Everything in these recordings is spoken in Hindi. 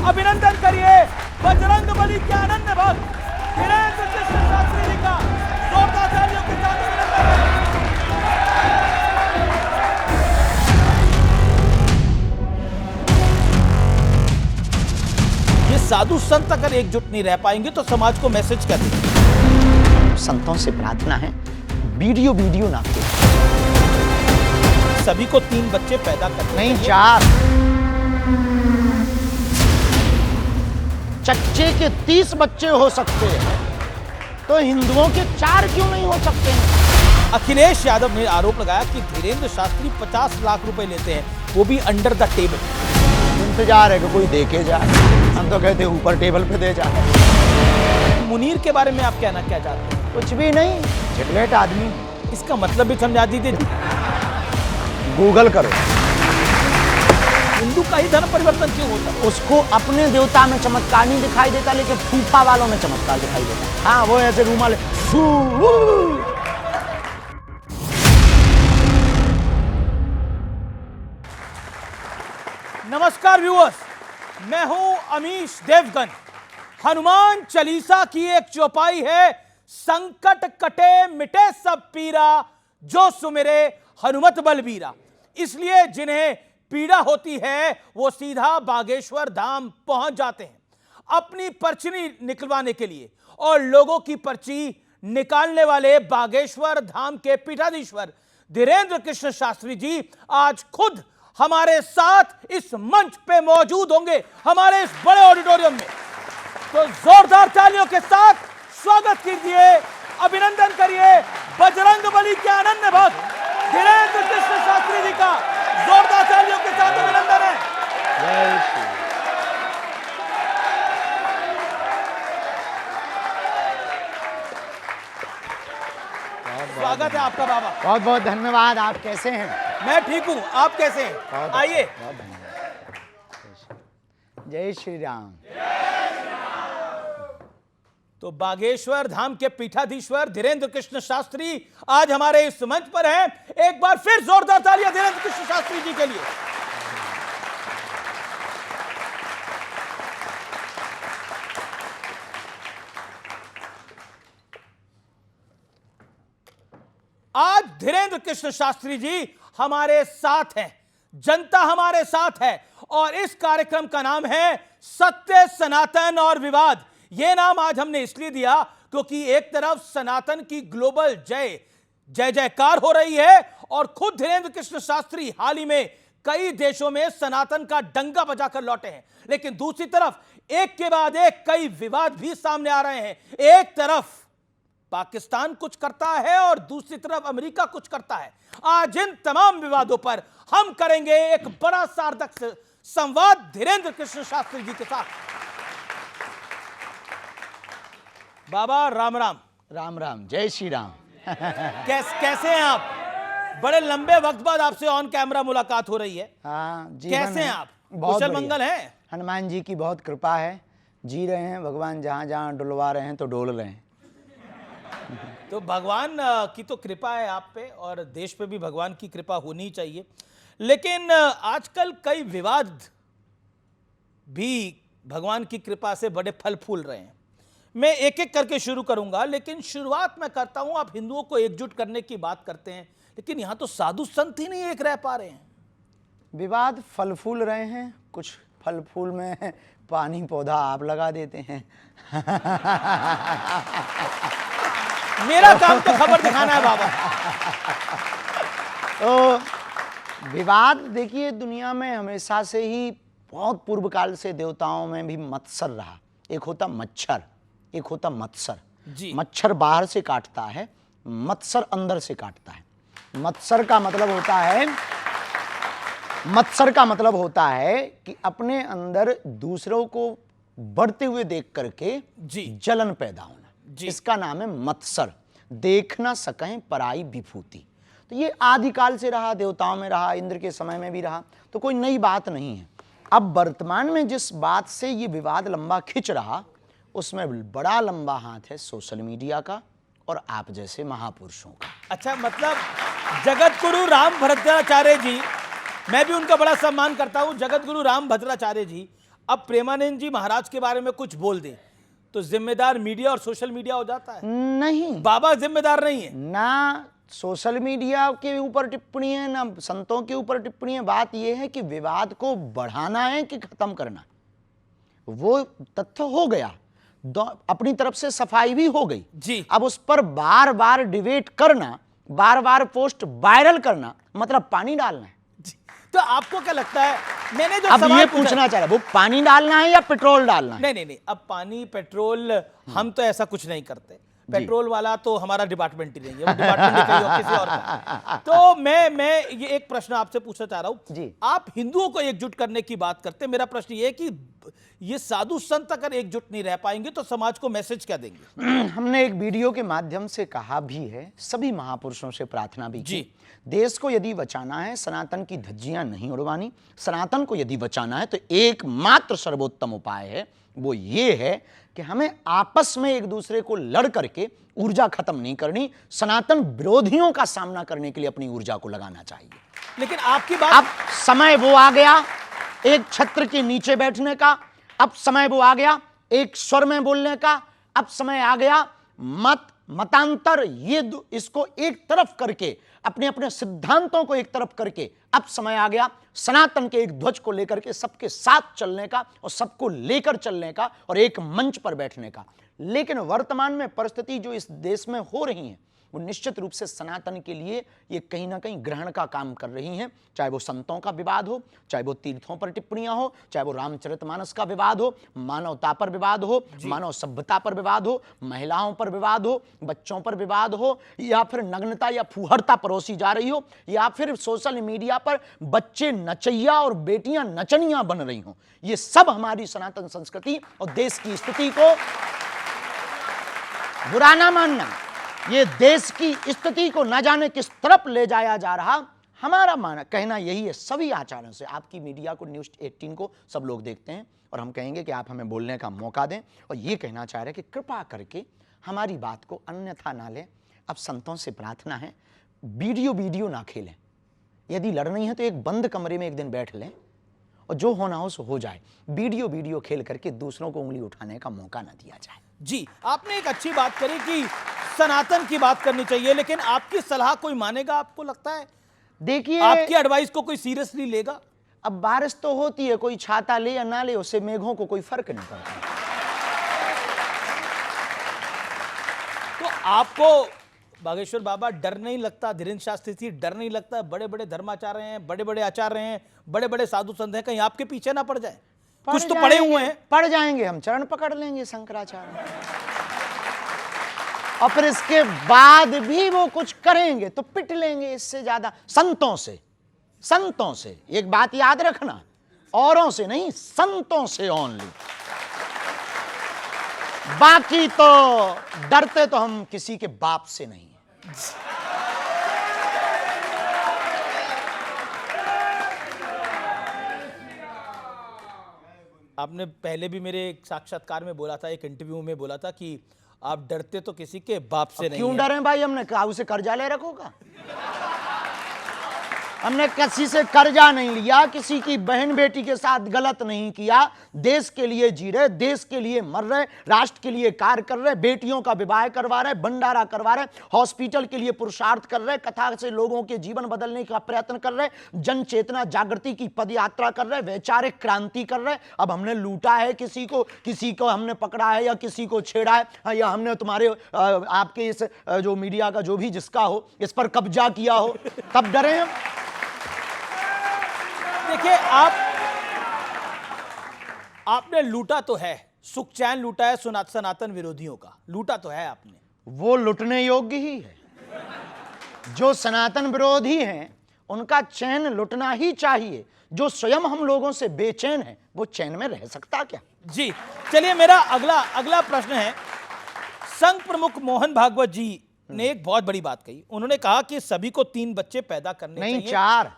अभिनंदन करिए बजरंगबली के अनन्य भक्त धीरेंद्र कृष्ण शास्त्री जी का। जोरदार तालियों के साथ अभिनंदन है। ये साधु संत अगर एकजुट नहीं रह पाएंगे तो समाज को मैसेज क्या देंगे? संतों से प्रार्थना है वीडियो ना करें। सभी को 3 बच्चे पैदा करने नहीं 4। चच्चे के 30 बच्चे हो सकते हैं तो हिंदुओं के 4 क्यों नहीं हो सकते हैं? अखिलेश यादव ने आरोप लगाया कि धीरेंद्र शास्त्री 50 लाख रुपए लेते हैं, वो भी अंडर द टेबल। इंतजार है कि कोई देखे जाए, हम तो कहते हैं ऊपर टेबल पे दे जाए। मुनीर के बारे में आप कहना क्या चाहते हैं? कुछ भी नहीं, झिटलेट आदमी। इसका मतलब भी समझा दीजिए। गूगल करो। हिंदू का ही धर्म परिवर्तन क्यों होता है? उसको अपने देवता में चमत्कार नहीं दिखाई देता, लेकिन फूफा वालों में चमत्कार दिखाई देता। हाँ, वो ऐसे रूमाल नमस्कार व्यूअर्स, मैं हूं अमीश देवगन। हनुमान चालीसा की एक चौपाई है, संकट कटे मिटे सब पीरा, जो सुमिरे हनुमत बलबीरा। इसलिए जिन्हें पीड़ा होती है वो सीधा बागेश्वर धाम पहुंच जाते हैं अपनी पर्ची निकलवाने के लिए। और लोगों की पर्ची निकालने वाले बागेश्वर धाम के पीठाधीश्वर धीरेंद्र कृष्ण शास्त्री जी आज खुद हमारे साथ इस मंच पे मौजूद होंगे, हमारे इस बड़े ऑडिटोरियम में। तो जोरदार तालियों के साथ स्वागत कीजिए, अभिनंदन करिए बजरंगबली के अनन्य भक्त धीरेंद्र कृष्ण शास्त्री जी का। जोरदार तालियों के साथ अभिनंदन है। स्वागत है आपका बाबा। बहुत बहुत धन्यवाद। आप कैसे हैं? मैं ठीक हूं, आप कैसे हैं? आइए। जय श्री राम। तो बागेश्वर धाम के पीठाधीश्वर धीरेंद्र कृष्ण शास्त्री आज हमारे इस मंच पर हैं। एक बार फिर जोरदार तालियां धीरेंद्र कृष्ण शास्त्री जी के लिए। आज धीरेंद्र कृष्ण शास्त्री जी हमारे साथ हैं, जनता हमारे साथ है, और इस कार्यक्रम का नाम है सत्य, सनातन और विवाद। यह नाम आज हमने इसलिए दिया क्योंकि एक तरफ सनातन की ग्लोबल जय जयकार हो रही है और खुद धीरेंद्र कृष्ण शास्त्री हाल ही में कई देशों में सनातन का डंका बजाकर लौटे हैं, लेकिन दूसरी तरफ एक के बाद एक कई विवाद भी सामने आ रहे हैं। एक तरफ पाकिस्तान कुछ करता है और दूसरी तरफ अमेरिका कुछ करता है। आज इन तमाम विवादों पर हम करेंगे एक बड़ा सार्थक संवाद धीरेंद्र कृष्ण शास्त्री जी के साथ। बाबा राम राम। राम राम, जय श्री राम। कैसे हैं आप? बड़े लंबे वक्त बाद आपसे ऑन कैमरा मुलाकात हो रही है। हाँ, कैसे हैं आप? बहुत कुशल मंगल है? हनुमान जी की बहुत कृपा है, जी रहे हैं। भगवान जहां जहां डुलवा रहे हैं तो डोल रहे हैं। तो भगवान की तो कृपा है आप पे, और देश पे भी भगवान की कृपा होनी चाहिए। लेकिन आजकल कई विवाद भी भगवान की कृपा से बड़े फल फूल रहे हैं। मैं एक एक करके शुरू करूंगा, लेकिन शुरुआत मैं करता हूं। आप हिंदुओं को एकजुट करने की बात करते हैं, लेकिन यहां तो साधु संत ही नहीं एक रह पा रहे हैं। विवाद फल फूल रहे हैं, कुछ फल फूल में पानी पौधा आप लगा देते हैं। मेरा काम तो खबर दिखाना है बाबा। तो विवाद देखिए, दुनिया में हमेशा से ही बहुत पूर्व काल से देवताओं में भी मत्सर रहा। एक होता मच्छर, एक होता मत्सर जी। मच्छर बाहर से काटता है, मत्सर अंदर से काटता है। मत्सर का मतलब होता है कि अपने अंदर दूसरों को बढ़ते हुए देख करके जी जलन पैदा होना, जी। इसका नाम है मत्सर। देख ना सकें पराई विभूति। तो ये आदिकाल से रहा, देवताओं में रहा, इंद्र के समय में भी रहा, तो कोई नई बात नहीं है। अब वर्तमान में जिस बात से ये विवाद लंबा खिंच रहा, उसमें बड़ा लंबा हाथ है सोशल मीडिया का और आप जैसे महापुरुषों का। अच्छा, मतलब जगत गुरु राम भद्राचार्य जी, मैं भी उनका बड़ा सम्मान करता हूं। जगत गुरु राम भद्राचार्य जी अब प्रेमानंद जी महाराज के बारे में कुछ बोल दें तो जिम्मेदार मीडिया और सोशल मीडिया हो जाता है? नहीं, बाबा जिम्मेदार नहीं है। ना सोशल मीडिया के ऊपर टिप्पणी है ना संतों के ऊपर टिप्पणी है। बात यह है कि विवाद को बढ़ाना है कि खत्म करना। वो तथ्य हो गया, अपनी तरफ से सफाई भी हो गई जी। अब उस पर बार बार डिबेट करना, बार बार पोस्ट वायरल करना मतलब पानी डालना है। तो आपको क्या लगता है, मैंने जो अब सवाल ये पूछना चाह रहा वो पानी डालना है या पेट्रोल डालना है? नहीं, अब पानी पेट्रोल हम तो ऐसा कुछ नहीं करते। पेट्रोल वाला तो हमारा डिपार्टमेंट ही नहीं है, वो डिपार्टमेंट कहीं और किसी और का। तो मैं ये एक प्रश्न आपसे पूछना चाह रहा हूं जी। आप हिंदुओं को एकजुट करने की बात करते हैं, मेरा प्रश्न ये है कि ये साधु संत अगर एकजुट नहीं रह पाएंगे तो समाज को मैसेज क्या देंगे? हमने एक वीडियो के माध्यम से कहा भी है, सभी महापुरुषों से प्रार्थना भी की। जी। देश को यदि बचाना है, सनातन की धज्जियां नहीं उड़वानी, सनातन को यदि बचाना है तो एकमात्र सर्वोत्तम उपाय है, वो ये है कि हमें आपस में एक दूसरे को लड़ करके ऊर्जा खत्म नहीं करनी, सनातन विरोधियों का सामना करने के लिए अपनी ऊर्जा को लगाना चाहिए। लेकिन आपकी बात, अब समय वो आ गया एक छत्र के नीचे बैठने का, अब समय वो आ गया एक स्वर में बोलने का, अब समय आ गया मतांतर ये इसको एक तरफ करके, अपने अपने सिद्धांतों को एक तरफ करके, अब समय आ गया सनातन के एक ध्वज को लेकर के सबके साथ चलने का और सबको लेकर चलने का और एक मंच पर बैठने का। लेकिन वर्तमान में परिस्थिति जो इस देश में हो रही है वो निश्चित रूप से सनातन के लिए ये कहीं ना कहीं ग्रहण का काम कर रही हैं। चाहे वो संतों का विवाद हो, चाहे वो तीर्थों पर टिप्पणियां हो, चाहे वो रामचरितमानस का विवाद हो, मानवता पर विवाद हो, मानव सभ्यता पर विवाद हो, महिलाओं पर विवाद हो, बच्चों पर विवाद हो, या फिर नग्नता या फूहड़ता परोसी जा रही हो, या फिर सोशल मीडिया पर बच्चे नचैया और बेटियां नचनियां बन रही हो। ये सब हमारी सनातन संस्कृति और देश की स्थिति को बुरा ना मानना, ये देश की स्थिति को न जाने किस तरफ ले जाया जा रहा। हमारा कहना यही है सभी आचार्यों से, आपकी मीडिया को न्यूज़ 18 को सब लोग देखते हैं और हम कहेंगे कि आप हमें बोलने का मौका दें और ये कहना चाह रहे हैं कि कृपा करके हमारी बात को अन्यथा ना लें। अब संतों से प्रार्थना है, वीडियो ना खेलें, यदि लड़नी है तो एक बंद कमरे में एक दिन बैठ लें और जो होना हो सो हो जाए। वीडियो खेल करके दूसरों को उंगली उठाने का मौका ना दिया जाए। जी, आपने एक अच्छी बात करी कि सनातन की बात करनी चाहिए, लेकिन आपकी सलाह कोई मानेगा? आपको लगता है देखिए आपकी एडवाइस को कोई सीरियसली लेगा? अब बारिश तो होती है, कोई छाता ले या ना ले उससे मेघों को कोई फर्क नहीं पड़ता। तो आपको बागेश्वर बाबा डर नहीं लगता, धीरेन्द्र शास्त्री जी डर नहीं लगता, बड़े बड़े धर्माचार्य हैं, बड़े बड़े आचार्य हैं, बड़े बड़े साधु संत हैं, कहीं आपके पीछे ना पड़ जाए? कुछ तो पड़े हुए हैं। पड़ जाएंगे, हम चरण पकड़ लेंगे शंकराचार्य, और फिर इसके बाद भी वो कुछ करेंगे तो पिट लेंगे। इससे ज्यादा संतों से एक बात याद रखना, औरों से नहीं, संतों से ओनली। बाकी तो डरते तो हम किसी के बाप से नहीं है। आपने पहले भी मेरे एक साक्षात्कार में बोला था, एक इंटरव्यू में बोला था कि आप डरते तो किसी के बाप से नहीं। क्यों डरें भाई? हमने कहा उसे कर्जा ले रखोगा? हमने किसी से कर्जा नहीं लिया, किसी की बहन बेटी के साथ गलत नहीं किया। देश के लिए जी रहे, देश के लिए मर रहे, राष्ट्र के लिए कार्य कर रहे, बेटियों का विवाह करवा रहे, भंडारा करवा रहे, हॉस्पिटल के लिए पुरुषार्थ कर रहे, कथा से लोगों के जीवन बदलने का प्रयत्न कर रहे, जन चेतना जागृति की पदयात्रा कर रहे, वैचारिक क्रांति कर रहे। अब हमने लूटा है किसी को हमने पकड़ा है या किसी को छेड़ा है, या हमने तुम्हारे आपके इस जो मीडिया का जो भी जिसका हो इस पर कब्जा किया हो, तब डरे हम। देखिए, आपने लूटा तो है, सुख चैन लूटा है सनातन विरोधियों का, लूटा तो है आपने। वो लुटने योग्य ही है। जो सनातन विरोधी हैं उनका चैन लुटना ही चाहिए। जो स्वयं हम लोगों से बेचैन है वो चैन में रह सकता क्या? जी, चलिए, मेरा अगला प्रश्न है। संघ प्रमुख मोहन भागवत जी ने एक बहुत बड़ी बात कही। उन्होंने कहा कि सभी को 3 बच्चे पैदा करने चाहिए। नहीं, 4।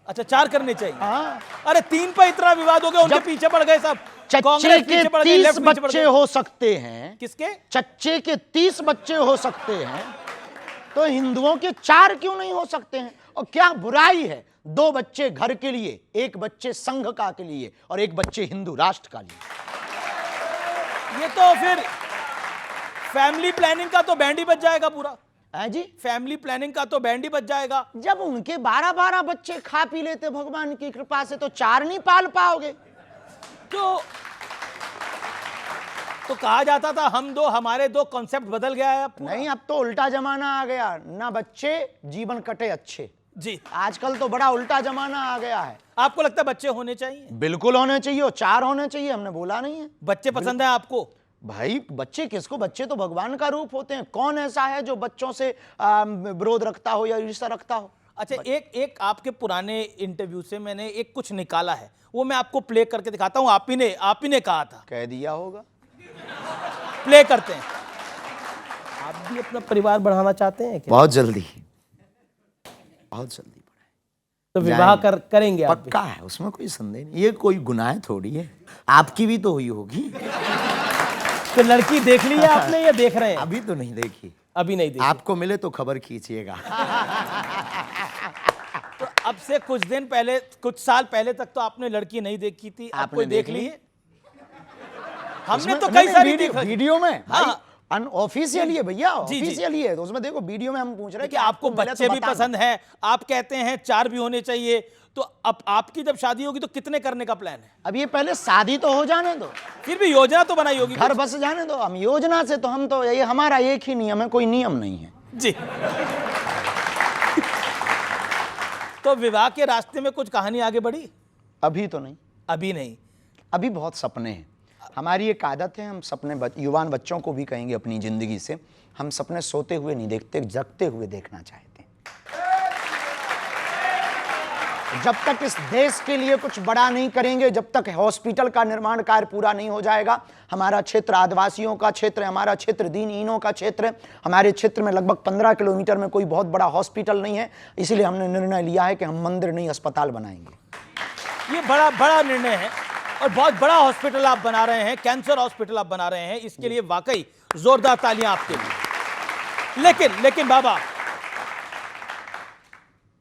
अच्छा, 4 करने चाहिए। हाँ। अरे 3 पर इतना विवाद हो गया, उनके पीछे पड़ गए सब। चच्चे के 30 बच्चे हो सकते हैं। किसके? चच्चे के 30 बच्चे हो सकते हैं, तो हिंदुओं के 4 क्यों नहीं हो सकते हैं? और क्या बुराई है? 2 बच्चे घर के लिए, 1 बच्चे संघ का के लिए और 1 बच्चे हिंदू राष्ट्र का लिए। ये तो फिर फैमिली प्लानिंग का तो बैंड ही बच जाएगा पूरा है जी। फैमिली प्लानिंग का तो बैंड ही बच जाएगा। जब उनके 12-12 बच्चे खा पी लेते भगवान की कृपा से, तो 4 नहीं पाल पाओगे। तो कहा जाता था हमारे 2 कॉन्सेप्ट बदल गया है अब पूरा। नहीं, अब तो उल्टा जमाना आ गया, ना बच्चे जीवन कटे अच्छे। जी, आजकल तो बड़ा उल्टा जमाना आ गया है। आपको लगता है बच्चे होने चाहिए? बिल्कुल होने चाहिए, और 4 होने चाहिए, हमने बोला नहीं है। बच्चे पसंद है आपको? भाई बच्चे किसको, बच्चे तो भगवान का रूप होते हैं। कौन ऐसा है जो बच्चों से विरोध रखता हो या ईर्ष्या रखता हो। अच्छा, एक आपके पुराने इंटरव्यू से मैंने एक कुछ निकाला है, वो मैं आपको प्ले करके दिखाता हूं। आप ही ने कहा था। कह दिया होगा। प्ले करते हैं। आप भी अपना परिवार बढ़ाना चाहते हैं क्या? बहुत जल्दी तो विवाह करेंगे आप? पक्का है, उसमें कोई संदेह नहीं। ये कोई गुनाह थोड़ी है, आपकी भी तो हुई होगी। तो लड़की देख ली है आपने या देख रहे हैं? अभी तो नहीं देखी। अभी नहीं देखी। आपको मिले तो खबर खींचिएगा। तो अब से कुछ साल पहले तक तो आपने लड़की नहीं देखी थी, आपने देख ली है? हमने तो कई सारी वीडियो में। हाँ, अनऑफिशियली है भैया, जी, जी। ऑफिशियली है। तो उसमें देखो, वीडियो में हम पूछ रहे हैं कि आपको बच्चे भी पसंद है, आप कहते हैं 4 भी होने चाहिए। तो अब आपकी जब शादी होगी तो कितने करने का प्लान है? अब ये पहले शादी तो हो जाने दो, फिर भी योजना तो बनाई होगी। घर बस जाने दो। हम योजना से तो हम तो ये हमारा एक ही नियम है, कोई नियम नहीं है जी। तो विवाह के रास्ते में कुछ कहानी आगे बढ़ी? अभी तो नहीं। अभी नहीं। अभी बहुत सपने हैं। हमारी एक आदत है, हम सपने युवान बच्चों को भी कहेंगे अपनी जिंदगी से, हम सपने सोते हुए नहीं देखते, जगते हुए देखना चाहते हैं। जब तक इस देश के लिए कुछ बड़ा नहीं करेंगे, जब तक हॉस्पिटल का निर्माण कार्य पूरा नहीं हो जाएगा, हमारा क्षेत्र आदिवासियों का क्षेत्र है, हमारा क्षेत्र दीनहीनों का क्षेत्र है, हमारे क्षेत्र में लगभग 15 किलोमीटर में कोई बहुत बड़ा हॉस्पिटल नहीं है, इसलिए हमने निर्णय लिया है कि हम मंदिर नहीं अस्पताल बनाएंगे। ये बड़ा निर्णय है और बहुत बड़ा हॉस्पिटल आप बना रहे हैं, कैंसर हॉस्पिटल आप बना रहे हैं, इसके लिए वाकई जोरदार तालियां आपके लिए। लेकिन बाबा,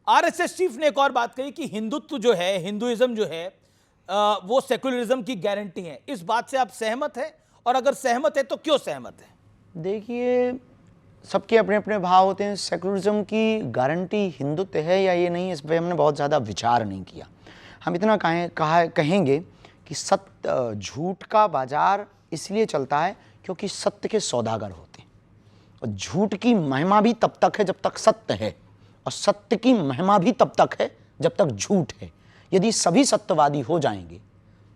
आरएसएस चीफ ने एक और बात कही कि हिंदुत्व जो है, हिंदुइज्म जो है, वो सेकुलरिज्म की गारंटी है। इस बात से आप सहमत हैं? और अगर सहमत है तो क्यों सहमत है? देखिए, सबके अपने अपने भाव होते हैं। सेकुलरिज्म की गारंटी हिंदुत्व है या ये नहीं, इस पर हमने बहुत ज़्यादा विचार नहीं किया। हम इतना कहेंगे कि सत्य, झूठ का बाजार इसलिए चलता है क्योंकि सत्य के सौदागर होते हैं, और झूठ की महिमा भी तब तक है जब तक सत्य है, और सत्य की महिमा भी तब तक है जब तक झूठ है। यदि सभी सत्यवादी हो जाएंगे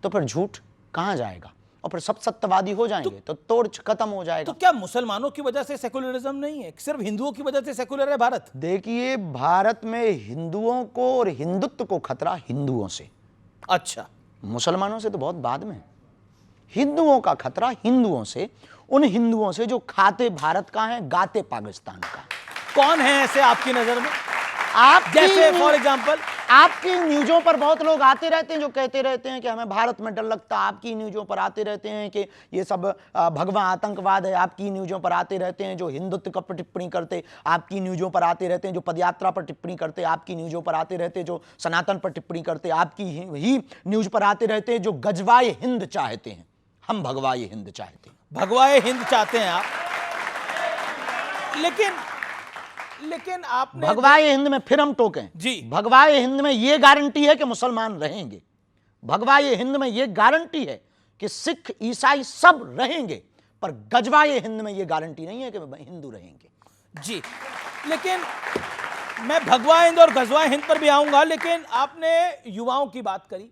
तो फिर झूठ कहाँ जाएगा, और फिर सब सत्यवादी हो जाएंगे तो तोड़ खत्म हो जाएगा। तो क्या मुसलमानों की वजह से सेकुलरिज्म नहीं है, सिर्फ हिंदुओं की वजह से सेकुलर है भारत? देखिए, भारत में हिंदुओं को और हिंदुत्व को खतरा हिंदुओं से, अच्छा, मुसलमानों से तो बहुत बाद में। हिंदुओं का खतरा हिंदुओं से, उन हिंदुओं से जो खाते भारत का है, गाते पाकिस्तान का। कौन है ऐसे आपकी नजर में? आप जैसे फॉर एग्जांपल आपकी न्यूज़ों पर बहुत लोग आते रहते हैं जो कहते रहते हैं कि हमें भारत में डर लगता है। आपकी न्यूज़ों पर आते रहते हैं कि ये सब भगवा आतंकवाद है। आपकी न्यूज़ों पर आते रहते हैं जो हिंदुत्व पर टिप्पणी करते, आपकी न्यूज़ों पर आते रहते हैं जो पदयात्रा पर टिप्पणी करते, आपकी न्यूज़ों पर आते रहते हैं जो सनातन पर टिप्पणी करते, आपकी ही न्यूज़ पर आते रहते हैं जो गजवाए हिंद चाहते हैं। हम भगवाए हिंद चाहते हैं। भगवाए हिंद चाहते हैं आप, लेकिन आपने भगवाए हिंद में फिर हम टोकें जी, भगवाए हिंद में यह गारंटी है कि मुसलमान रहेंगे, भगवाए हिंद में यह गारंटी है कि सिख ईसाई सब रहेंगे, पर गजवाए हिंद में यह गारंटी नहीं है कि हिंदू रहेंगे। जी, लेकिन मैं भगवा हिंद और गजवा हिंद पर भी आऊंगा, लेकिन आपने युवाओं की बात करी।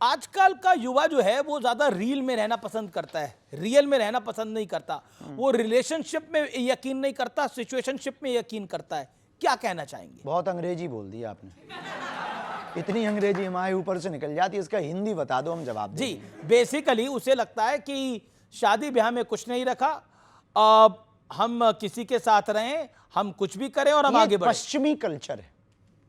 आजकल का युवा जो है वो ज्यादा रील में रहना पसंद करता है, रियल में रहना पसंद नहीं करता। वो रिलेशनशिप में यकीन नहीं करता, सिचुएशनशिप में यकीन करता है। क्या कहना चाहेंगे? बहुत अंग्रेजी बोल दी आपने, इतनी अंग्रेजी हमारे ऊपर से निकल जाती है, इसका हिंदी बता दो, हम जवाब दें। जी, बेसिकली उसे लगता है कि शादी ब्याह में कुछ नहीं रखा, हम किसी के साथ रहें, हम कुछ भी करें और हम आगे बढ़ें। पश्चिमी कल्चर है,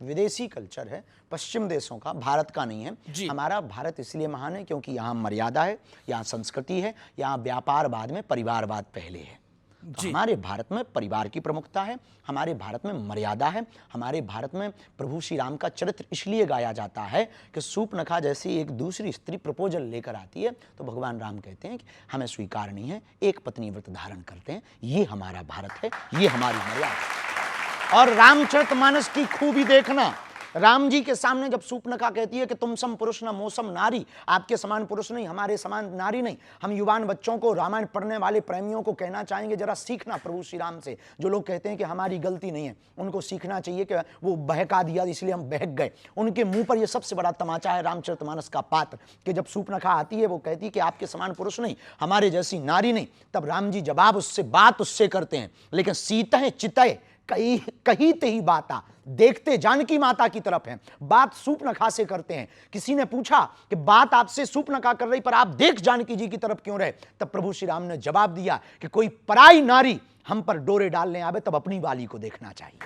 विदेशी कल्चर है, पश्चिम देशों का, भारत का नहीं है। हमारा भारत इसलिए महान है क्योंकि यहाँ मर्यादा है, यहाँ संस्कृति है, यहाँ व्यापारवाद में परिवारवाद पहले है। तो हमारे भारत में परिवार की प्रमुखता है, हमारे भारत में मर्यादा है, हमारे भारत में प्रभु श्री राम का चरित्र इसलिए गाया जाता है कि सूर्पनखा जैसी एक दूसरी स्त्री प्रपोजल लेकर आती है तो भगवान राम कहते हैं कि हमें स्वीकार नहीं है, एक पत्नी व्रत धारण करते हैं, ये हमारा भारत है, ये हमारी मर्यादा है। और रामचरितमानस की खूबी देखना, राम जी के सामने जब सूर्पनखा कहती है कि तुम सम पुरुष न मोसम नारी, आपके समान पुरुष नहीं, हमारे समान नारी नहीं, हम युवान बच्चों को, रामायण पढ़ने वाले प्रेमियों को कहना चाहेंगे जरा सीखना प्रभु श्री राम से। जो लोग कहते हैं कि हमारी गलती नहीं है, उनको सीखना चाहिए कि वो बहका दिया इसलिए हम बहक गए। उनके मुंह पर यह सबसे बड़ा तमाचा है रामचरितमानस का पात्र कि जब सूर्पनखा आती है वो कहती है कि आपके समान पुरुष नहीं, हमारे जैसी नारी नहीं, तब राम जी जवाब उससे बात उससे करते हैं, लेकिन सीतह चितय कही ते ही बाता, देखते जानकी माता की तरफ है, बात सूर्पनखा से करते हैं। किसी ने पूछा कि बात आपसे सूर्पनखा कर रही पर आप देख जानकी जी की तरफ क्यों रहे, तब प्रभु श्री राम ने जवाब दिया कि कोई पराई नारी हम पर डोरे डालने आवे तब अपनी वाली को देखना चाहिए।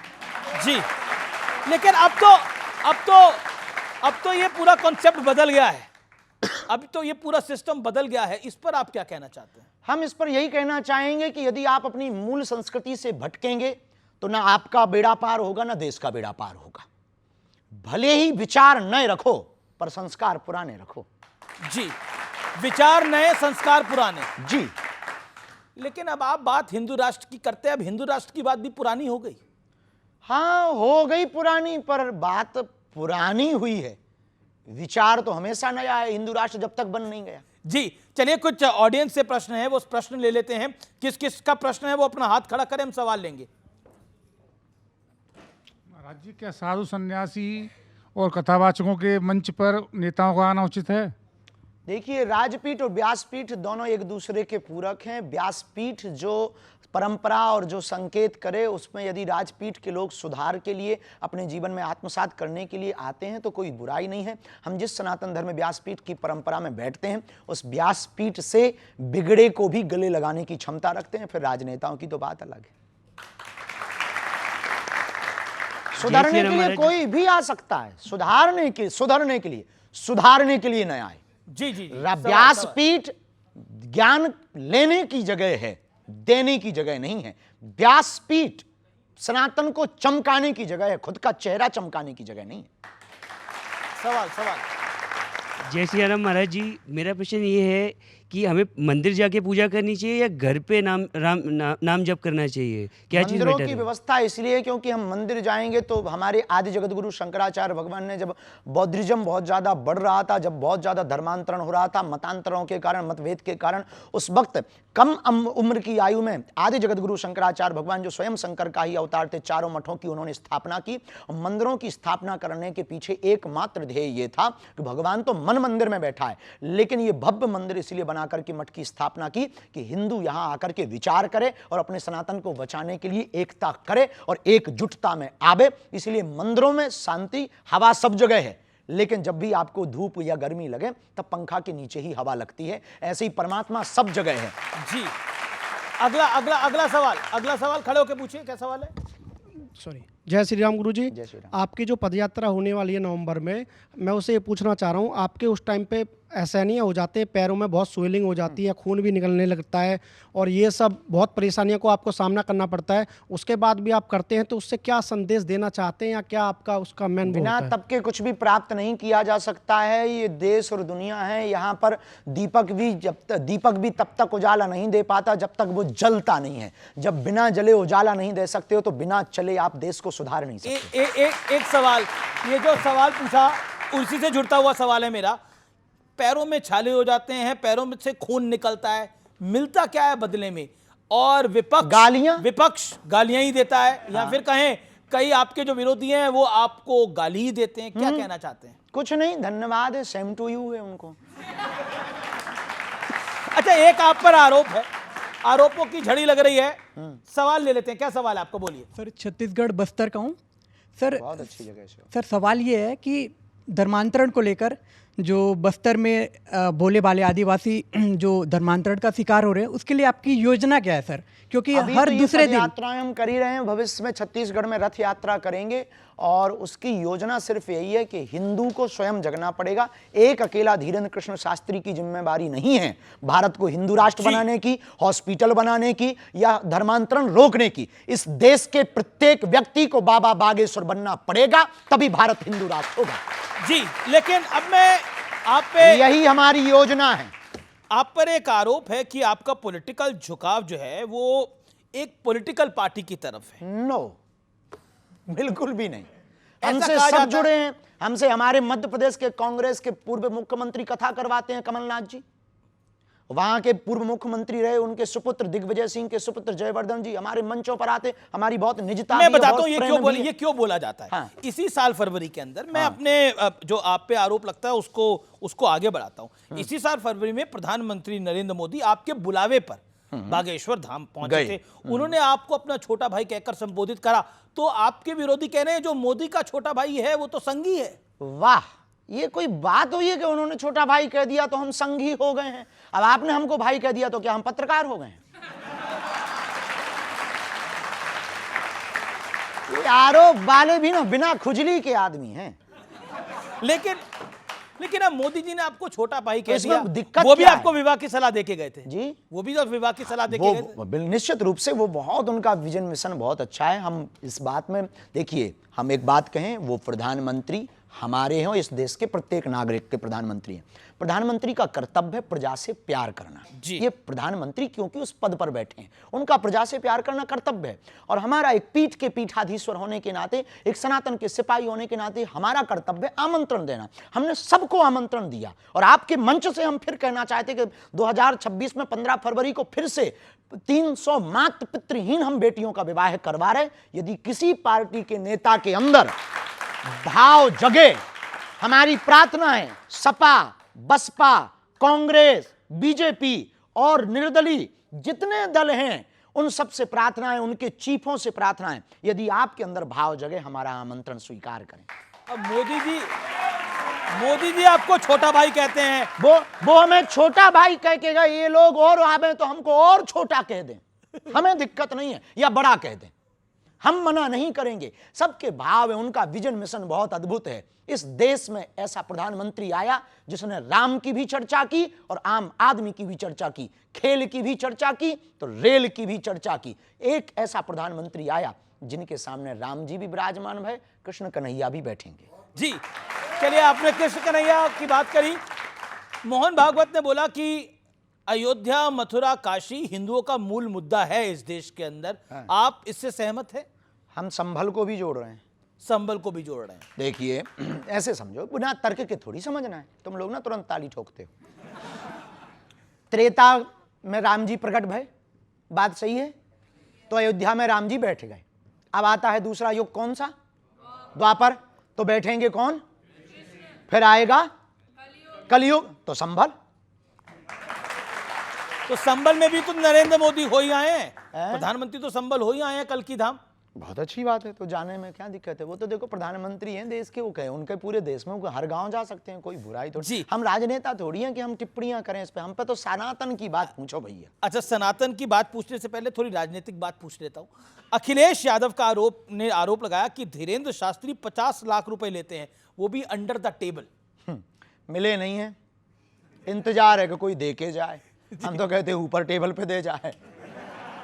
जी, लेकिन अब तो ये पूरा कॉन्सेप्ट बदल गया है, अब तो ये पूरा सिस्टम बदल गया है, इस पर आप क्या कहना चाहते हैं? हम इस पर यही कहना चाहेंगे कि यदि आप अपनी मूल संस्कृति से भटकेंगे तो ना आपका बेड़ा पार होगा ना देश का बेड़ा पार होगा। भले ही विचार नए रखो पर संस्कार पुराने रखो। जी, विचार नए संस्कार पुराने। जी, लेकिन अब आप बात हिंदू राष्ट्र की करते हैं, अब हिंदू राष्ट्र की बात भी पुरानी हो गई। हाँ हो गई पुरानी, पर बात पुरानी हुई है, विचार तो हमेशा नया है, हिंदू राष्ट्र जब तक बन नहीं गया। जी, चलिए कुछ ऑडियंस से प्रश्न है, वो प्रश्न ले लेते हैं। किस किस का प्रश्न है वो अपना हाथ खड़ा करें, हम सवाल लेंगे। राज्य क्या साधु सन्यासी और कथावाचकों के मंच पर नेताओं का आना उचित है? देखिए, राजपीठ और व्यासपीठ दोनों एक दूसरे के पूरक हैं। व्यासपीठ जो परंपरा और जो संकेत करे, उसमें यदि राजपीठ के लोग सुधार के लिए अपने जीवन में आत्मसात करने के लिए आते हैं तो कोई बुराई नहीं है। हम जिस सनातन धर्म व्यासपीठ की परंपरा में बैठते हैं उस व्यासपीठ से बिगड़े को भी गले लगाने की क्षमता रखते हैं। फिर राजनेताओं की तो बात अलग है। सुधारने के लिए कोई भी आ सकता है, सुधारने के लिए नया है। जी जी, व्यासपीठ ज्ञान लेने की जगह है, देने की जगह नहीं है। व्यासपीठ सनातन को चमकाने की जगह है, खुद का चेहरा चमकाने की जगह नहीं है। सवाल। जय श्री राम महाराज जी, मेरा प्रश्न ये है कि हमें मंदिर जाके पूजा करनी चाहिए या घर पे नाम जप करना चाहिए, क्या चीज मंदिरों बेटर की है? व्यवस्था इसलिए क्योंकि हम मंदिर जाएंगे तो हमारे आदि जगत गुरु शंकराचार्य भगवान ने, जब बौद्धिज्म बहुत ज्यादा बढ़ रहा था, जब बहुत ज्यादा धर्मांतरण हो रहा था, मतांतरों के कारण, मतभेद के कारण, उस वक्त कम उम्र की आयु में आदि जगत गुरु शंकराचार्य भगवान जो स्वयं शंकर का ही अवतार थे, चारों मठों की उन्होंने स्थापना की। मंदिरों की स्थापना करने के पीछे एकमात्र ध्येय ये था कि भगवान तो मन मंदिर में बैठा है, लेकिन ये भव्य मंदिर इसलिए बनाकर के मठ की स्थापना की कि हिंदू यहां आकर के विचार करे और अपने सनातन को बचाने के लिए एकता करे और एकजुटता में आवे। इसलिए मंदिरों में शांति, हवा सब जगह है, लेकिन जब भी आपको धूप या गर्मी लगे तब पंखा के नीचे ही हवा लगती है। ऐसे ही परमात्मा सब जगह है। जी, अगला सवाल खड़े होकर पूछिए, क्या सवाल है? सॉरी, जय श्री राम गुरु जी। जय श्री राम। आपकी जो पदयात्रा होने वाली है नवंबर में, मैं उसे ये पूछना चाह रहा हूँ, आपके उस टाइम पे असहनीय हो जाते हैं, पैरों में बहुत स्वेलिंग हो जाती है, खून भी निकलने लगता है और ये सब बहुत परेशानियों को आपको सामना करना पड़ता है, उसके बाद भी आप करते हैं, तो उससे क्या संदेश देना चाहते हैं या क्या आपका उसका मेन वो बिना होता है? तप के कुछ भी प्राप्त नहीं किया जा सकता है। ये देश और दुनिया है, यहाँ पर दीपक भी तब तक उजाला नहीं दे पाता जब तक वो जलता नहीं है। जब बिना जले उजाला नहीं दे सकते हो तो बिना चले आप देश को सुधार नहीं सकते। एक सवाल, ये जो सवाल पूछा उसी से जुड़ता हुआ सवाल है मेरा। पैरों में छाले हो जाते हैं, पैरों में से खून निकलता है, मिलता क्या है बदले में? और विपक्ष गालियां ही देता है, या फिर कहें कई आपके जो विरोधी हैं वो आपको गाली ही देते हैं, क्या कहना चाहते हैं? कुछ नहीं, धन्यवाद है, सेम टू यू है उनको। अच्छा, एक आप पर आरोप है, आरोपों की झड़ी लग रही है, सवाल ले लेते हैं। क्या सवाल है आपका, बोलिए। सर, छत्तीसगढ़ बस्तर का हूँ सर। बहुत अच्छी जगह से। सर, सवाल ये है कि धर्मांतरण को लेकर जो बस्तर में भोले भाले आदिवासी जो धर्मांतरण का शिकार हो रहे हैं, उसके लिए आपकी योजना क्या है सर? क्योंकि अभी हर तो ये दूसरे पद दिन यात्राएं हम कर ही रहे हैं। भविष्य में छत्तीसगढ़ में रथ यात्रा करेंगे और उसकी योजना सिर्फ यही है कि हिंदू को स्वयं जगना पड़ेगा। एक अकेला धीरेन्द्र कृष्ण शास्त्री की जिम्मेदारी नहीं है भारत को हिंदू राष्ट्र बनाने की, हॉस्पिटल बनाने की या धर्मांतरण रोकने की। इस देश के प्रत्येक व्यक्ति को बाबा बागेश्वर बनना पड़ेगा, तभी भारत हिंदू राष्ट्र होगा। जी, लेकिन अब मैं आप पे, यही हमारी योजना है। आप पर एक आरोप है कि आपका पॉलिटिकल झुकाव जो है वो एक पॉलिटिकल पार्टी की तरफ है। नो, बिल्कुल भी नहीं। ऐसा हमसे कहा सब जाता जुड़े हैं। हमसे हमारे मध्य प्रदेश के कांग्रेस के पूर्व मुख्यमंत्री कथा करवाते हैं, कमलनाथ जी। वहां के पूर्व मुख्यमंत्री रहे, उनके सुपुत्र दिग्विजय सिंह के सुपुत्र जयवर्धन जी हमारे मंचों पर आते। हमारी बहुत निजता मैं भी है, बताता बहुत हूं प्रेम भी है। ये क्यों बोला जाता है। हाँ। इसी साल फरवरी के अंदर मैं अपने जो आप पे आरोप लगता है उसको आगे बढ़ाता हूं। इसी साल फरवरी में प्रधानमंत्री नरेंद्र मोदी आपके बुलावे पर बागेश्वर धाम पहुंचे थे। उन्होंने आपको अपना छोटा भाई कहकर संबोधित करा। तो आपके विरोधी कह रहे हैं जो मोदी का छोटा भाई है वो तो संघी है। वाह, ये कोई बात हुई है कि उन्होंने छोटा भाई कह दिया तो हम संघी हो गए हैं? अब आपने हमको भाई कह दिया तो क्या हम पत्रकार हो गए हैं? ये आरोप वाले भी ना बिना खुजली के आदमी हैं। लेकिन अब मोदी जी ने आपको छोटा भाई कह इसमें दिया, दिक्कत वो भी क्या है? आपको विवाह की सलाह देके गए थे। जी, वो भी तो विवाह की सलाह देके गए थे। वो निश्चित रूप से वो बहुत, उनका विजन मिशन बहुत अच्छा है। हम इस बात में, देखिए, हम एक बात कहें, वो प्रधानमंत्री हमारे हैं, इस देश के प्रत्येक नागरिक के प्रधानमंत्री हैं। प्रधानमंत्री का कर्तव्य है प्रजा से प्यार करना। जी। ये प्रधानमंत्री क्योंकि उस पद पर बैठे हैं, उनका प्रजा से प्यार करना कर्तव्य है। और हमारा एक पीठ के पीठाधीश्वर होने के नाते, एक सनातन के सिपाही होने के नाते हमारा कर्तव्य आमंत्रण देना। हमने सबको आमंत्रण दिया और आपके मंच से हम फिर कहना चाहते कि 2026 में 15 फरवरी को फिर से 300 मातृ पितृहीन हम बेटियों का विवाह करवा रहे। यदि किसी पार्टी के नेता के अंदर भाव जगे, हमारी प्रार्थना है सपा, बसपा, कांग्रेस, बीजेपी और निर्दलीय जितने दल हैं, उन सब से प्रार्थना है, उनके चीफों से प्रार्थना है, यदि आपके अंदर भाव जगे हमारा आमंत्रण स्वीकार करें। अब मोदी जी आपको छोटा भाई कहते हैं। वो हमें छोटा भाई कह के गए, ये लोग और आवे तो हमको और छोटा कह दें, हमें दिक्कत नहीं है, या बड़ा कह दें, हम मना नहीं करेंगे। सबके भाव है, उनका विजन मिशन बहुत अद्भुत है। इस देश में ऐसा प्रधानमंत्री आया जिसने राम की भी चर्चा की और आम आदमी की भी चर्चा की, खेल की भी चर्चा की तो रेल की भी चर्चा की। एक ऐसा प्रधानमंत्री आया जिनके सामने राम जी भी विराजमान है, कृष्ण कन्हैया भी बैठेंगे। जी, चलिए, आपने कृष्ण कन्हैया की बात करी। मोहन भागवत ने बोला कि अयोध्या, मथुरा, काशी हिंदुओं का मूल मुद्दा है इस देश के अंदर। आप इससे सहमत हैं? हम संभल को भी जोड़ रहे हैं, संबल को भी जोड़ रहे हैं। देखिए, ऐसे समझो, बिना तर्क के थोड़ी समझना है। तुम लोग ना तुरंत ताली ठोकते हो। त्रेता में राम जी प्रकट भय, बात सही है, तो अयोध्या में राम जी बैठ गए। अब आता है दूसरा युग, कौन सा? द्वापर, तो बैठेंगे कौन? फिर आएगा कलयुग, तो संभल। तो संबल में भी तो नरेंद्र मोदी हो ही आए हैं, प्रधानमंत्री तो संबल हो ही आए हैं, कल की धाम। बहुत अच्छी बात है, तो जाने में क्या दिक्कत है? वो तो देखो प्रधानमंत्री हैं देश के, वो कहे उनके पूरे देश में, वो हर गांव जा सकते हैं, कोई बुराई थोड़ी। जी। हम राजनेता थोड़ी हैं कि हम टिप्पणियां करें इस पे। हम पे तो सनातन की बात पूछो भैया। अच्छा, सनातन की बात पूछने से पहले थोड़ी राजनीतिक बात पूछ लेता हूं। अखिलेश यादव का आरोप लगाया कि धीरेन्द्र शास्त्री 50 लाख रुपए लेते हैं, वो भी अंडर द टेबल। मिले नहीं है, इंतजार है कि कोई दे के जाए। हम तो कहते हैं ऊपर टेबल पे दे जाए,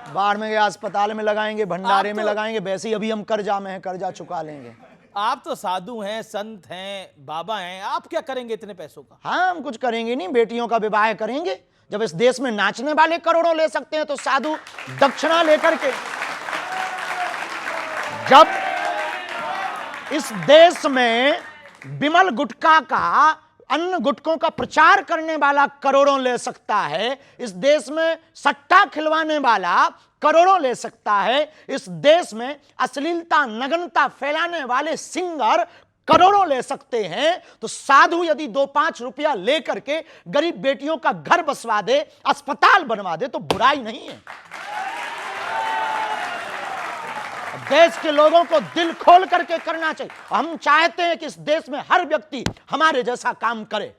बाढ़ में गया अस्पताल में लगाएंगे, भंडारे में लगाएंगे, वैसे ही अभी हम कर्जा में हैं, कर्जा चुका लेंगे। आप तो साधु हैं, संत हैं, बाबा हैं, आप क्या करेंगे इतने पैसों का? हाँ, हम कुछ करेंगे नहीं, बेटियों का विवाह करेंगे। जब इस देश में नाचने वाले करोड़ों ले सकते हैं तो साधु दक्षिणा लेकर के, जब इस देश में विमल गुटखा का, अन्य गुटकों का प्रचार करने वाला करोड़ों ले सकता है, इस देश में सट्टा खिलवाने वाला करोड़ों ले सकता है, इस देश में अश्लीलता, नग्नता फैलाने वाले सिंगर करोड़ों ले सकते हैं, तो साधु यदि 2-5 रुपया लेकर के गरीब बेटियों का घर बसवा दे, अस्पताल बनवा दे, तो बुराई नहीं है। देश के लोगों को दिल खोल करके करना चाहिए। हम चाहते हैं कि इस देश में हर व्यक्ति हमारे जैसा काम करे।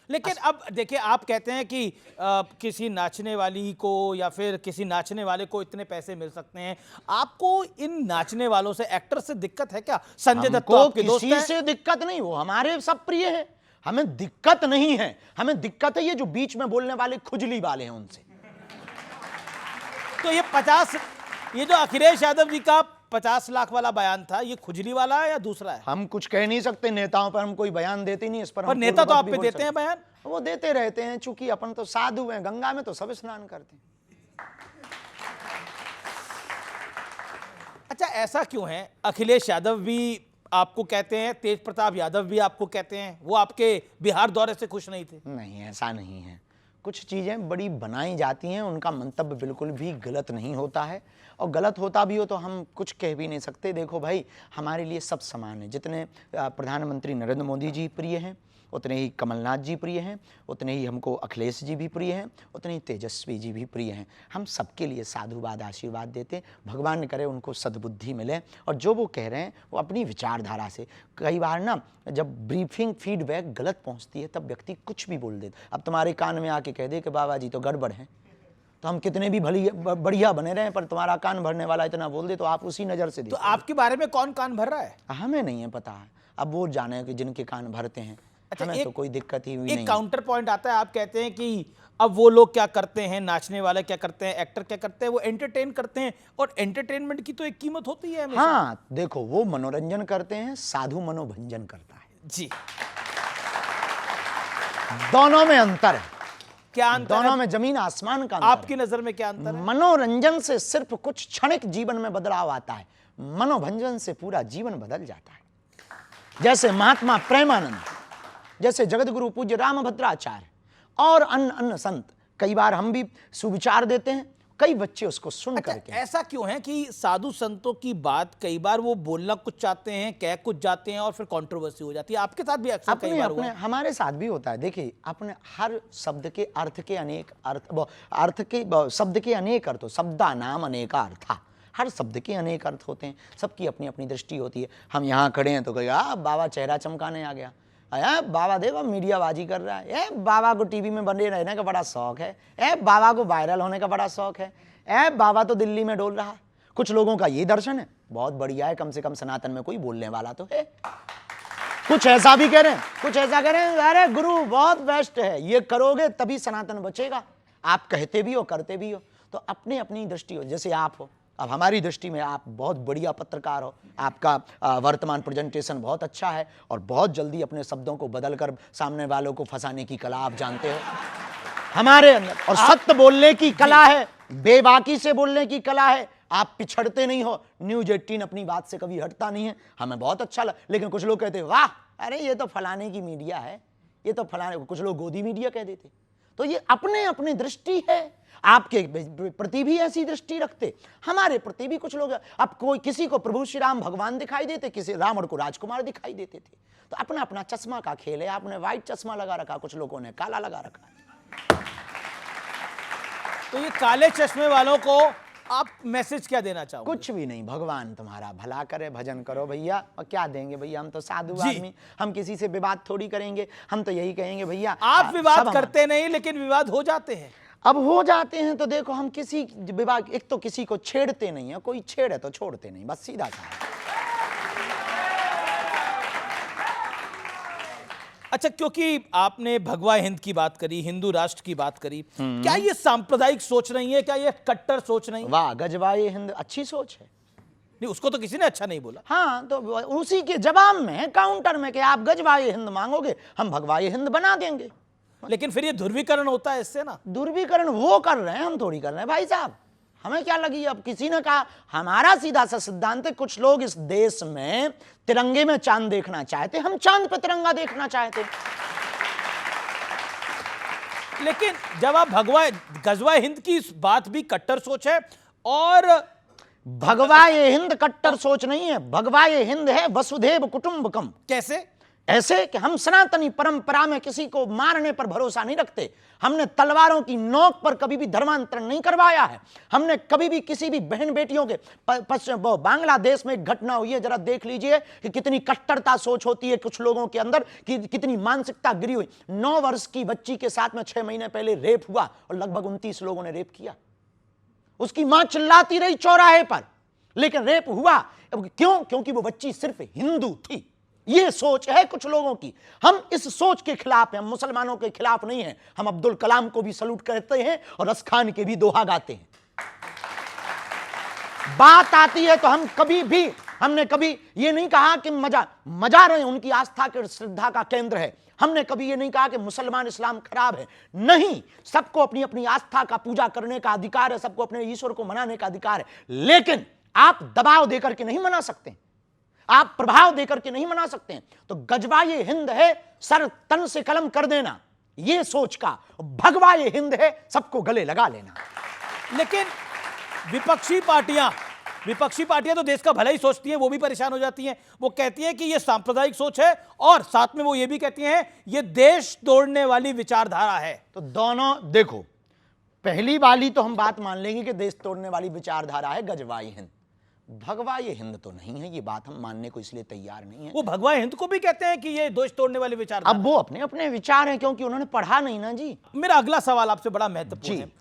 लेकिन अब देखिए, आप कहते हैं कि किसी नाचने वाली को या फिर किसी नाचने वाले को इतने पैसे मिल सकते हैं। आपको इन नाचने वालों से, एक्टर से दिक्कत है क्या? संजय दत्त तो हमको आपके दोस्त किसी हैं। से दिक्कत नहीं, वो हमारे सब प्रिय है, हमें दिक्कत नहीं है। हमें दिक्कत है ये जो बीच में बोलने वाले खुजली वाले हैं उनसे। तो ये जो अखिलेश यादव जी का 50 लाख वाला बयान था, ये खुजली वाला है या दूसरा है? हम कुछ कह नहीं सकते, नेताओं पर हम कोई बयान देते नहीं, इस पर पर हम नेता तो पूर्ववत आप भी पे बोल देते हैं सकते बयान। वो देते रहते हैं, चूंकि अपन तो साधु हैं, गंगा में तो सब स्नान करते हैं। अच्छा, ऐसा क्यों है? अखिलेश यादव भी आपको कहते हैं, तेज प्रताप यादव भी आपको कहते हैं, वो आपके बिहार दौरे से खुश नहीं थे। नहीं, ऐसा नहीं है। कुछ चीज़ें बड़ी बनाई जाती हैं, उनका मंतव्य बिल्कुल भी गलत नहीं होता है, और गलत होता भी हो तो हम कुछ कह भी नहीं सकते। देखो भाई, हमारे लिए सब समान है। जितने प्रधानमंत्री नरेंद्र मोदी जी प्रिय हैं, उतने ही कमलनाथ जी प्रिय हैं, उतने ही हमको अखिलेश जी भी प्रिय हैं, उतने ही तेजस्वी जी भी प्रिय हैं। हम सबके लिए साधुवाद आशीर्वाद देते हैं। भगवान करे उनको सद्बुद्धि मिले, और जो वो कह रहे हैं वो अपनी विचारधारा से। कई बार ना जब ब्रीफिंग फीडबैक गलत पहुंचती है तब व्यक्ति कुछ भी बोल देता। अब तुम्हारे कान में आके कह दे कि बाबा जी तो गड़बड़ हैं, तो हम कितने भी बढ़िया बने रहे, पर तुम्हारा कान भरने वाला इतना बोल दे तो आप उसी नज़र से तो देखो। आपके बारे में कौन कान भर रहा है? हमें नहीं है पता है, अब वो जाने कि जिनके कान भरते हैं। अच्छा, हमें तो कोई दिक्कत ही हुई नहीं। एक काउंटर पॉइंट आता है, आप कहते हैं कि अब वो लोग क्या करते हैं, नाचने वाले क्या करते हैं, एक्टर क्या करते हैं, वो एंटरटेन करते हैं, और एंटरटेनमेंट की तो एक कीमत होती है हमेशा। हाँ, देखो, वो मनोरंजन करते हैं, साधु मनोभंजन करता है। जी, दोनों में अंतर है। क्या अंतर दोनों है? में जमीन आसमान का अंतर आपकी नजर में क्या अंतर है। है? मनोरंजन से सिर्फ कुछ क्षणिक जीवन में बदलाव आता है, मनोभंजन से पूरा जीवन बदल जाता है। जैसे महात्मा प्रेमानंद, जैसे जगतगुरु पूज्य रामभद्राचार्य और अन्य अन्य संत, कई बार हम भी सुविचार देते हैं, कई बच्चे उसको सुन अच्छा, करके। ऐसा क्यों है कि साधु संतों की बात कई बार वो बोलना कुछ चाहते हैं, कह कुछ जाते हैं, और फिर कंट्रोवर्सी हो जाती है? आपके साथ भी अक्सर कई बार हुआ है। हमारे साथ भी होता है। देखिए, अपने हर शब्द के अर्थ के अनेक शब्द के अनेक अर्थ, शब्दा नाम अनेका अर्था। हर शब्द के अनेक अर्थ होते हैं, सबकी अपनी अपनी दृष्टि होती है। हम यहाँ खड़े हैं तो कहेगा बाबा चेहरा चमकाने आ गया, बाबा देखो मीडियाबाजी कर रहा है, बाबा को टीवी में बने रहने का बड़ा शौक है, बाबा को वायरल होने का बड़ा शौक है, बाबा तो दिल्ली में डोल रहा। कुछ लोगों का ये दर्शन है, बहुत बढ़िया है, कम से कम सनातन में कोई बोलने वाला तो है। कुछ ऐसा भी कह रहे हैं, कुछ ऐसा कह रहे हैं, अरे गुरु बहुत बेस्ट है, ये करोगे तभी सनातन बचेगा। आप कहते भी हो, करते भी हो, तो अपनी अपनी दृष्टि हो। जैसे आप हो, अब हमारी दृष्टि में आप बहुत बढ़िया पत्रकार हो, आपका वर्तमान प्रेजेंटेशन बहुत अच्छा है, और बहुत जल्दी अपने शब्दों को बदलकर सामने वालों को फंसाने की कला आप जानते हो। हमारे अंदर और सत्य बोलने की कला है, बेबाकी से बोलने की कला है। आप पिछड़ते नहीं हो। न्यूज 18 अपनी बात से कभी हटता नहीं है, हमें बहुत अच्छा लगा। लेकिन कुछ लोग कहते हैं वाह, अरे ये तो फलाने की मीडिया है, ये तो फलाने, कुछ लोग गोदी मीडिया कह देते। तो ये अपने अपनी दृष्टि है। आपके प्रति भी ऐसी दृष्टि रखते, हमारे प्रति भी कुछ लोग। अब कोई किसी को प्रभु श्री राम भगवान दिखाई देते, किसी रावण को राजकुमार दिखाई देते थे। तो अपना अपना चश्मा का खेल है। आपने व्हाइट चश्मा लगा रखा, कुछ लोगों ने काला लगा रखा। तो ये काले चश्मे वालों को आप मैसेज क्या देना चाहोगे? कुछ भी नहीं, भगवान तुम्हारा भला करे, भजन करो भैया। और क्या देंगे भैया, हम तो साधु जी। आदमी, हम किसी से विवाद थोड़ी करेंगे। हम तो यही कहेंगे भैया, आप विवाद सब करते नहीं, लेकिन विवाद हो जाते हैं। अब हो जाते हैं तो देखो, हम किसी विवाद, एक तो किसी को छेड़ते नहीं है, कोई छेड़े तो छोड़ते नहीं, बस सीधा सा। अच्छा, क्योंकि आपने भगवा हिंद की बात करी, हिंदू राष्ट्र की बात करी, क्या ये सांप्रदायिक सोच नहीं है? क्या ये कट्टर सोच नहीं? वाह, गजवाए हिंद, अच्छी सोच है। नहीं, उसको तो किसी ने अच्छा नहीं बोला। हाँ, तो उसी के जवाब में, काउंटर में, कि आप गजवाए हिंद मांगोगे, हम भगवाए हिंद बना देंगे। लेकिन फिर ये ध्रुवीकरण होता है इससे ना। ध्रुवीकरण वो कर रहे हैं, हम थोड़ी कर रहे हैं भाई साहब। हमें क्या लगी? अब किसी ने कहा, हमारा सीधा सा सिद्धांत है, कुछ लोग इस देश में तिरंगे में चांद देखना चाहते, हम चांद पे तिरंगा देखना चाहते। लेकिन जब आप गजवा हिंद की इस बात भी कट्टर सोच है, और भगवा ये हिंद कट्टर सोच नहीं है, भगवा ये हिंद है वसुधैव कुटुंबकम। कैसे? ऐसे कि हम सनातनी परंपरा में किसी को मारने पर भरोसा नहीं रखते, हमने तलवारों की नोक पर कभी भी धर्मांतरण नहीं करवाया है, हमने कभी भी किसी भी बहन बेटियों के बांग्लादेश में एक घटना हुई है, जरा देख लीजिए कि कितनी कट्टरता सोच होती है कुछ लोगों के अंदर, कि कितनी मानसिकता गिरी हुई। 9 वर्ष की बच्ची के साथ में 6 महीने पहले रेप हुआ और लगभग 29 लोगों ने रेप किया। उसकी मां चिल्लाती रही चौराहे पर, लेकिन रेप हुआ। क्यों? क्योंकि वो बच्ची सिर्फ हिंदू थी। ये सोच है कुछ लोगों की। हम इस सोच के खिलाफ हैं, हम मुसलमानों के खिलाफ नहीं हैं। हम अब्दुल कलाम को भी सलूट करते हैं और रस खान के भी दोहा गाते हैं। बात आती है तो हमने कभी ये नहीं कहा कि मजा रहे, उनकी आस्था के श्रद्धा का केंद्र है। हमने कभी ये नहीं कहा कि मुसलमान इस्लाम खराब है, नहीं। सबको अपनी अपनी आस्था का पूजा करने का अधिकार है, सबको अपने ईश्वर को मनाने का अधिकार है, लेकिन आप दबाव देकर के नहीं मना सकते, आप प्रभाव देकर के नहीं मना सकते हैं। तो गजवा ये हिंद है, सर तन से कलम कर देना, ये सोच का। भगवा ये हिंद है, सबको गले लगा लेना। लेकिन विपक्षी पार्टियां तो देश का भला ही सोचती हैं, वो भी परेशान हो जाती हैं। वो कहती हैं कि ये सांप्रदायिक सोच है, और साथ में वो ये भी कहती हैं ये देश तोड़ने वाली विचारधारा है। तो दोनों देखो, पहली वाली तो हम बात मान लेंगे कि देश तोड़ने वाली विचारधारा है गजवाई हिंद। भगवा ये हिंद तो नहीं है, ये बात हम मानने को इसलिए तैयार नहीं है। वो भगवा हिंद को भी कहते हैं कि ये देश तोड़ने वाली विचारधारा। अब वो अपने अपने विचार हैं, क्योंकि उन्होंने पढ़ा नहीं ना जी। मेरा अगला सवाल आपसे बड़ा महत्वपूर्ण है।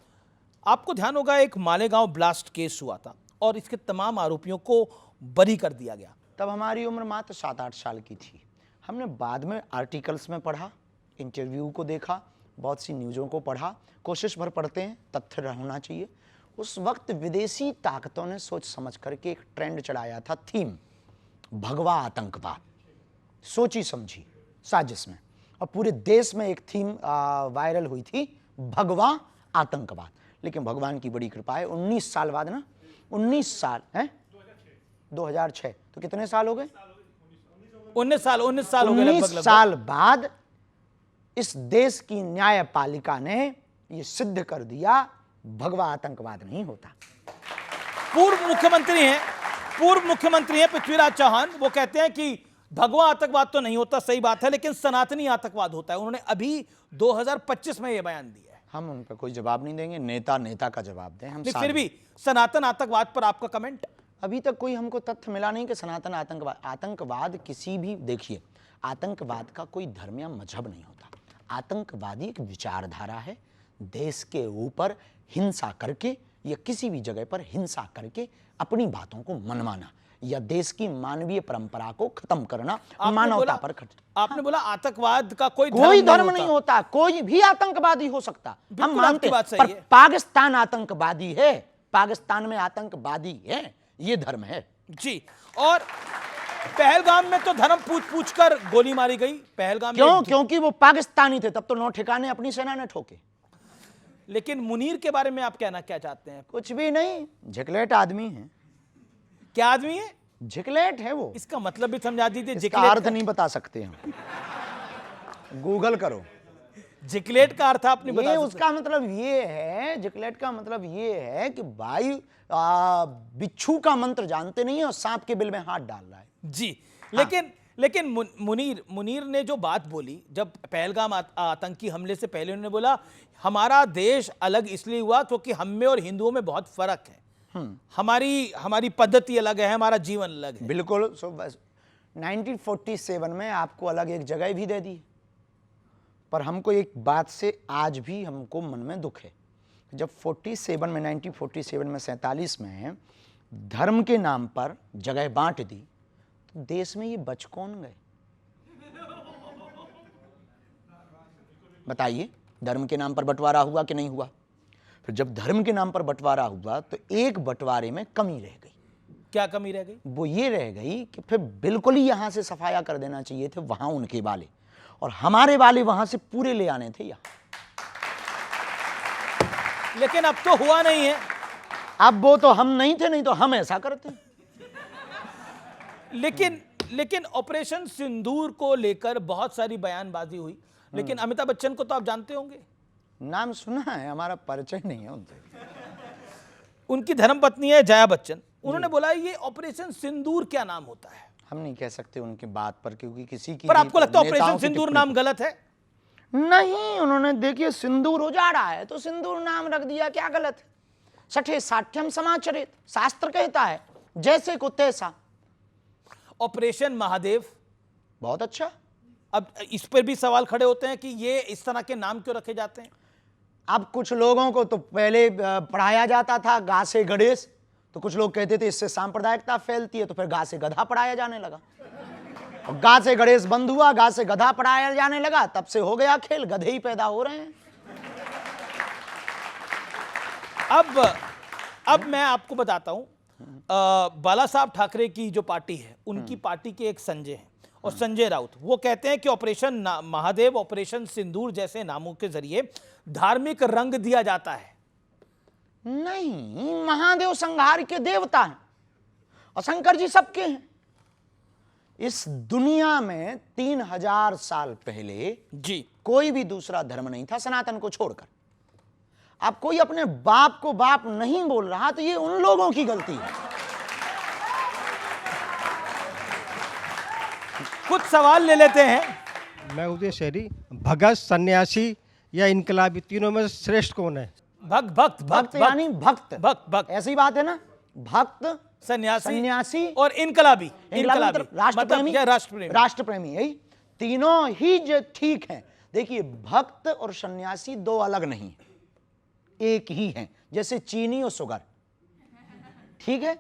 आपको ध्यान होगा एक मालेगांव ब्लास्ट केस हुआ था और इसके तमाम आरोपियों को बरी कर दिया गया। तब हमारी उम्र मात्र 7-8 साल की थी। हमने बाद में आर्टिकल्स में पढ़ा, इंटरव्यू को देखा, बहुत सी न्यूज़ों को पढ़ा, कोशिश भर पढ़ते हैं, तथ्य होना चाहिए। उस वक्त विदेशी ताकतों ने सोच समझ करके एक ट्रेंड चलाया था, थीम भगवा आतंकवाद, सोची समझी साजिश में, और पूरे देश में एक थीम वायरल हुई थी, भगवा आतंकवाद। लेकिन भगवान की बड़ी कृपा है, 19 साल बाद ना, 19 साल है, 2006, तो कितने साल हो गए? 19 साल हो गए। 19 साल बाद इस देश की न्यायपालिका ने यह सिद्ध कर दिया भगवा आतंकवाद नहीं होता। पूर्व मुख्यमंत्री हैं पृथ्वीराज चौहान, वो कहते हैं कि भगवा आतंकवाद तो नहीं होता, सही बात है, लेकिन सनातनी आतंकवाद होता है। उन्होंने अभी 2025 में यह बयान दिया है। हम उन पर कोई जवाब नहीं देंगे, नेता का जवाब दें हम। फिर भी सनातन आतंकवाद पर आपका कमेंट? अभी तक कोई हमको तथ्य मिला नहीं कि सनातन आतंकवाद किसी भी, देखिए, आतंकवाद का कोई धर्म या मजहब नहीं होता। आतंकवादी एक विचारधारा है, देश के ऊपर हिंसा करके या किसी भी जगह पर हिंसा करके अपनी बातों को मनवाना या देश की मानवीय परंपरा को खत्म करना, मानवता पर आपने बोला आतंकवाद का कोई धर्म नहीं होता, कोई भी आतंकवादी हो सकता, हम मानते हैं, पर पाकिस्तान आतंकवादी है, पाकिस्तान में आतंकवादी है, ये धर्म है जी। और पहलगाम में तो धर्म पूछ कर गोली मारी गई। पहलगाम क्यों? क्योंकि वो पाकिस्तानी थे, तब तो 9 ठिकाने अपनी सेना ने ठोके। लेकिन मुनीर के बारे में आप कहना क्या चाहते हैं? कुछ भी नहीं, झिकलेट आदमी है। क्या आदमी है? झिकलेट है वो। इसका मतलब भी समझा दीजिए। इसका अर्थ नहीं बता सकते हम, गूगल करो। झिकलेट का अर्थ आपने बता सकते? उसका मतलब ये है, झिकलेट का मतलब ये है कि भाई बिच्छू का मंत्र जानते नहीं है और सांप के बिल में हाथ डाल रहा है जी। लेकिन मुनीर ने जो बात बोली, जब पहलगाम आतंकी हमले से पहले उन्होंने बोला हमारा देश अलग इसलिए हुआ क्योंकि हम में और हिंदुओं में बहुत फर्क है, हमारी पद्धति अलग है, हमारा जीवन अलग है। बिल्कुल। 1947 में आपको अलग एक जगह भी दे दी, पर हमको एक बात से आज भी हमको मन में दुख है। जब 1947 में 47 में धर्म के नाम पर जगह बांट दी, तो देश में ये बच कौन गए? बताइए, धर्म के नाम पर बंटवारा हुआ कि नहीं हुआ? फिर जब धर्म के नाम पर बंटवारा हुआ तो एक बंटवारे में कमी रह गई। क्या कमी रह गई? वो ये रह गई कि फिर बिल्कुल ही यहां से सफाया कर देना चाहिए थे वहां उनके वाले, और हमारे वाले वहां से पूरे ले आने थे यहाँ। लेकिन अब तो हुआ नहीं है। अब वो तो हम नहीं थे, नहीं तो हम ऐसा करते। लेकिन ऑपरेशन सिंदूर को लेकर बहुत सारी बयानबाजी हुई, लेकिन अमिताभ बच्चन को तो आप जानते होंगे। नाम सुना है, हमारा परिचय नहीं है उनसे। उनकी धर्मपत्नी है जया बच्चन, उन्होंने बोला ये ऑपरेशन सिंदूर क्या नाम होता है? हम नहीं कह सकते उनकी बात पर, क्योंकि किसी की पर आपको लगता है नेताओं ऑपरेशन की सिंदूर टिप्पणी नाम गलत है? नहीं, उन्होंने देखिए सिंदूर उजाड़ा है तो सिंदूर नाम रख दिया, क्या गलत है? सठे साठ्यम समाचरित, शास्त्र कहता है जैसे को तैसा। ऑपरेशन महादेव, बहुत अच्छा। अब इस पर भी सवाल खड़े होते हैं कि ये इस तरह के नाम क्यों रखे जाते हैं? अब कुछ लोगों को तो पहले पढ़ाया जाता था गा से गणेश, तो कुछ लोग कहते थे इससे सांप्रदायिकता फैलती है, तो फिर गा से गधा पढ़ाया जाने लगा, और गा से गणेश बंद हुआ, गा से गधा पढ़ाया जाने लगा, तब से हो गया खेल, गधे ही पैदा हो रहे हैं। अब मैं आपको बताता हूं, बाला साहब ठाकरे की जो पार्टी है, उनकी पार्टी के एक संजय हैं और संजय राउत, वो कहते हैं कि ऑपरेशन महादेव, ऑपरेशन सिंदूर जैसे नामों के जरिए धार्मिक रंग दिया जाता है। नहीं, महादेव संहार के देवता हैं और शंकर जी सबके हैं। इस दुनिया में 3000 साल पहले जी कोई भी दूसरा धर्म नहीं था सनातन को छोड़कर। अब कोई अपने बाप को बाप नहीं बोल रहा तो ये उन लोगों की गलती है। कुछ सवाल ले लेते हैं। मैं उदय शहरी, भगत, सन्यासी या इनकलाबी, तीनों में श्रेष्ठ कौन है? भक्त भक्त भक्त यानी भक्त, भक्त भक्त, ऐसी बात है ना, भक्त, सन्यासी और और इनकलाबी। इनकलाबी मतलब राष्ट्रप्रेमी, क्या राष्ट्रप्रेमी? राष्ट्रप्रेमी, यही तीनों ही जो ठीक हैं। देखिए, भक्त और सन्यासी दो अलग नहीं, एक ही हैं, जैसे चीनी और शुगर, ठीक है?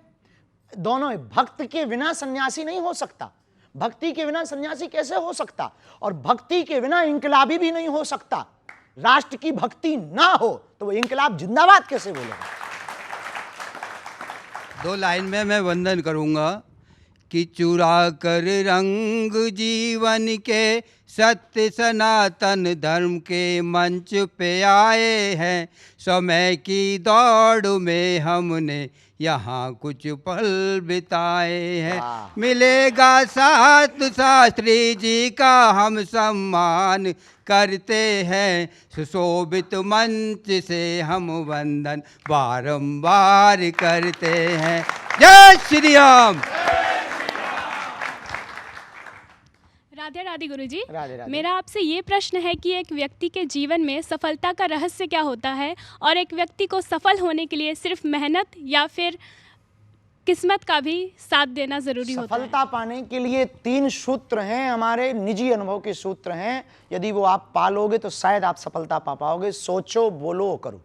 दोनों ही। भक्त के बिना सन्यासी नहीं हो सकता, भक्ति के बिना सन्यासी कैसे हो सकता, और भक्ति के बिना इनकलाबी भी नहीं हो सकता। राष्ट्र की भक्ति ना हो तो वो इनकलाब जिंदाबाद कैसे बोलेगा? 2 लाइन में मैं वंदन करूंगा कि चुरा कर रंग जीवन के सत्य सनातन धर्म के मंच पे आए हैं। समय की दौड़ में हमने यहाँ कुछ पल बिताए हैं। मिलेगा साथ शास्त्री जी का हम सम्मान करते हैं। सुशोभित मंच से हम वंदन बारंबार करते हैं। जय श्री राम। राधे राधे गुरुजी। राधे राधे। मेरा आपसे ये प्रश्न है कि एक व्यक्ति के जीवन में सफलता का रहस्य क्या होता है, और एक व्यक्ति को सफल होने के लिए सिर्फ मेहनत या फिर किस्मत का भी साथ देना जरूरी होता है? सफलता पाने के लिए 3 सूत्र हैं, हमारे निजी अनुभव के सूत्र हैं। यदि वो आप पालोगे तो शायद आप सफलता पा पाओगे। सोचो, बोलो, करो।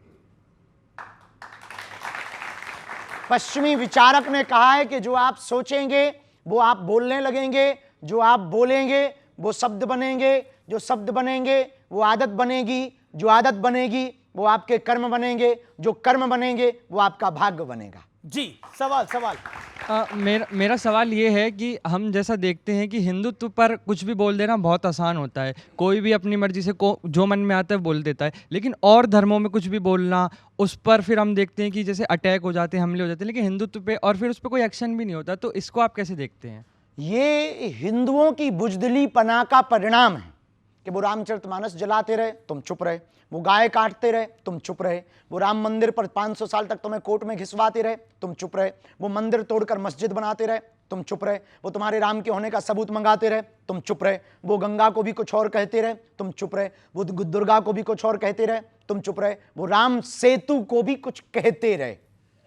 पश्चिमी विचारक ने कहा है कि जो आप सोचेंगे वो आप बोलने लगेंगे, जो आप बोलेंगे वो शब्द बनेंगे, जो शब्द बनेंगे वो आदत बनेगी, जो आदत बनेगी वो आपके कर्म बनेंगे, जो कर्म बनेंगे वो आपका भाग्य बनेगा। जी सवाल मेरा सवाल ये है कि हम जैसा देखते हैं कि हिंदुत्व पर कुछ भी बोल देना बहुत आसान होता है, कोई भी अपनी मर्जी से जो मन में आता है बोल देता है, लेकिन और धर्मों में कुछ भी बोलना, उस पर फिर हम देखते हैं कि जैसे अटैक हो जाते हैं, हमले हो जाते हैं, लेकिन हिंदुत्व पे और फिर उस पर कोई एक्शन भी नहीं होता। तो इसको आप कैसे देखते हैं? ये हिंदुओं की बुजदिली पना का परिणाम है कि वो रामचरितमानस जलाते रहे, तुम चुप रहे, वो गाय काटते रहे, तुम चुप रहे, वो राम मंदिर पर 500 साल तक तुम्हें कोर्ट में घिसवाते रहे, तुम चुप रहे, वो मंदिर तोड़कर मस्जिद बनाते रहे, तुम चुप रहे, वो तुम्हारे राम के होने का सबूत मंगाते रहे, तुम चुप रहे, वो गंगा को भी कुछ और कहते रहे, तुम चुप रहे, वो दुर्गा को भी कुछ और कहते रहे, तुम चुप रहे, वो राम सेतु को भी कुछ कहते रहे,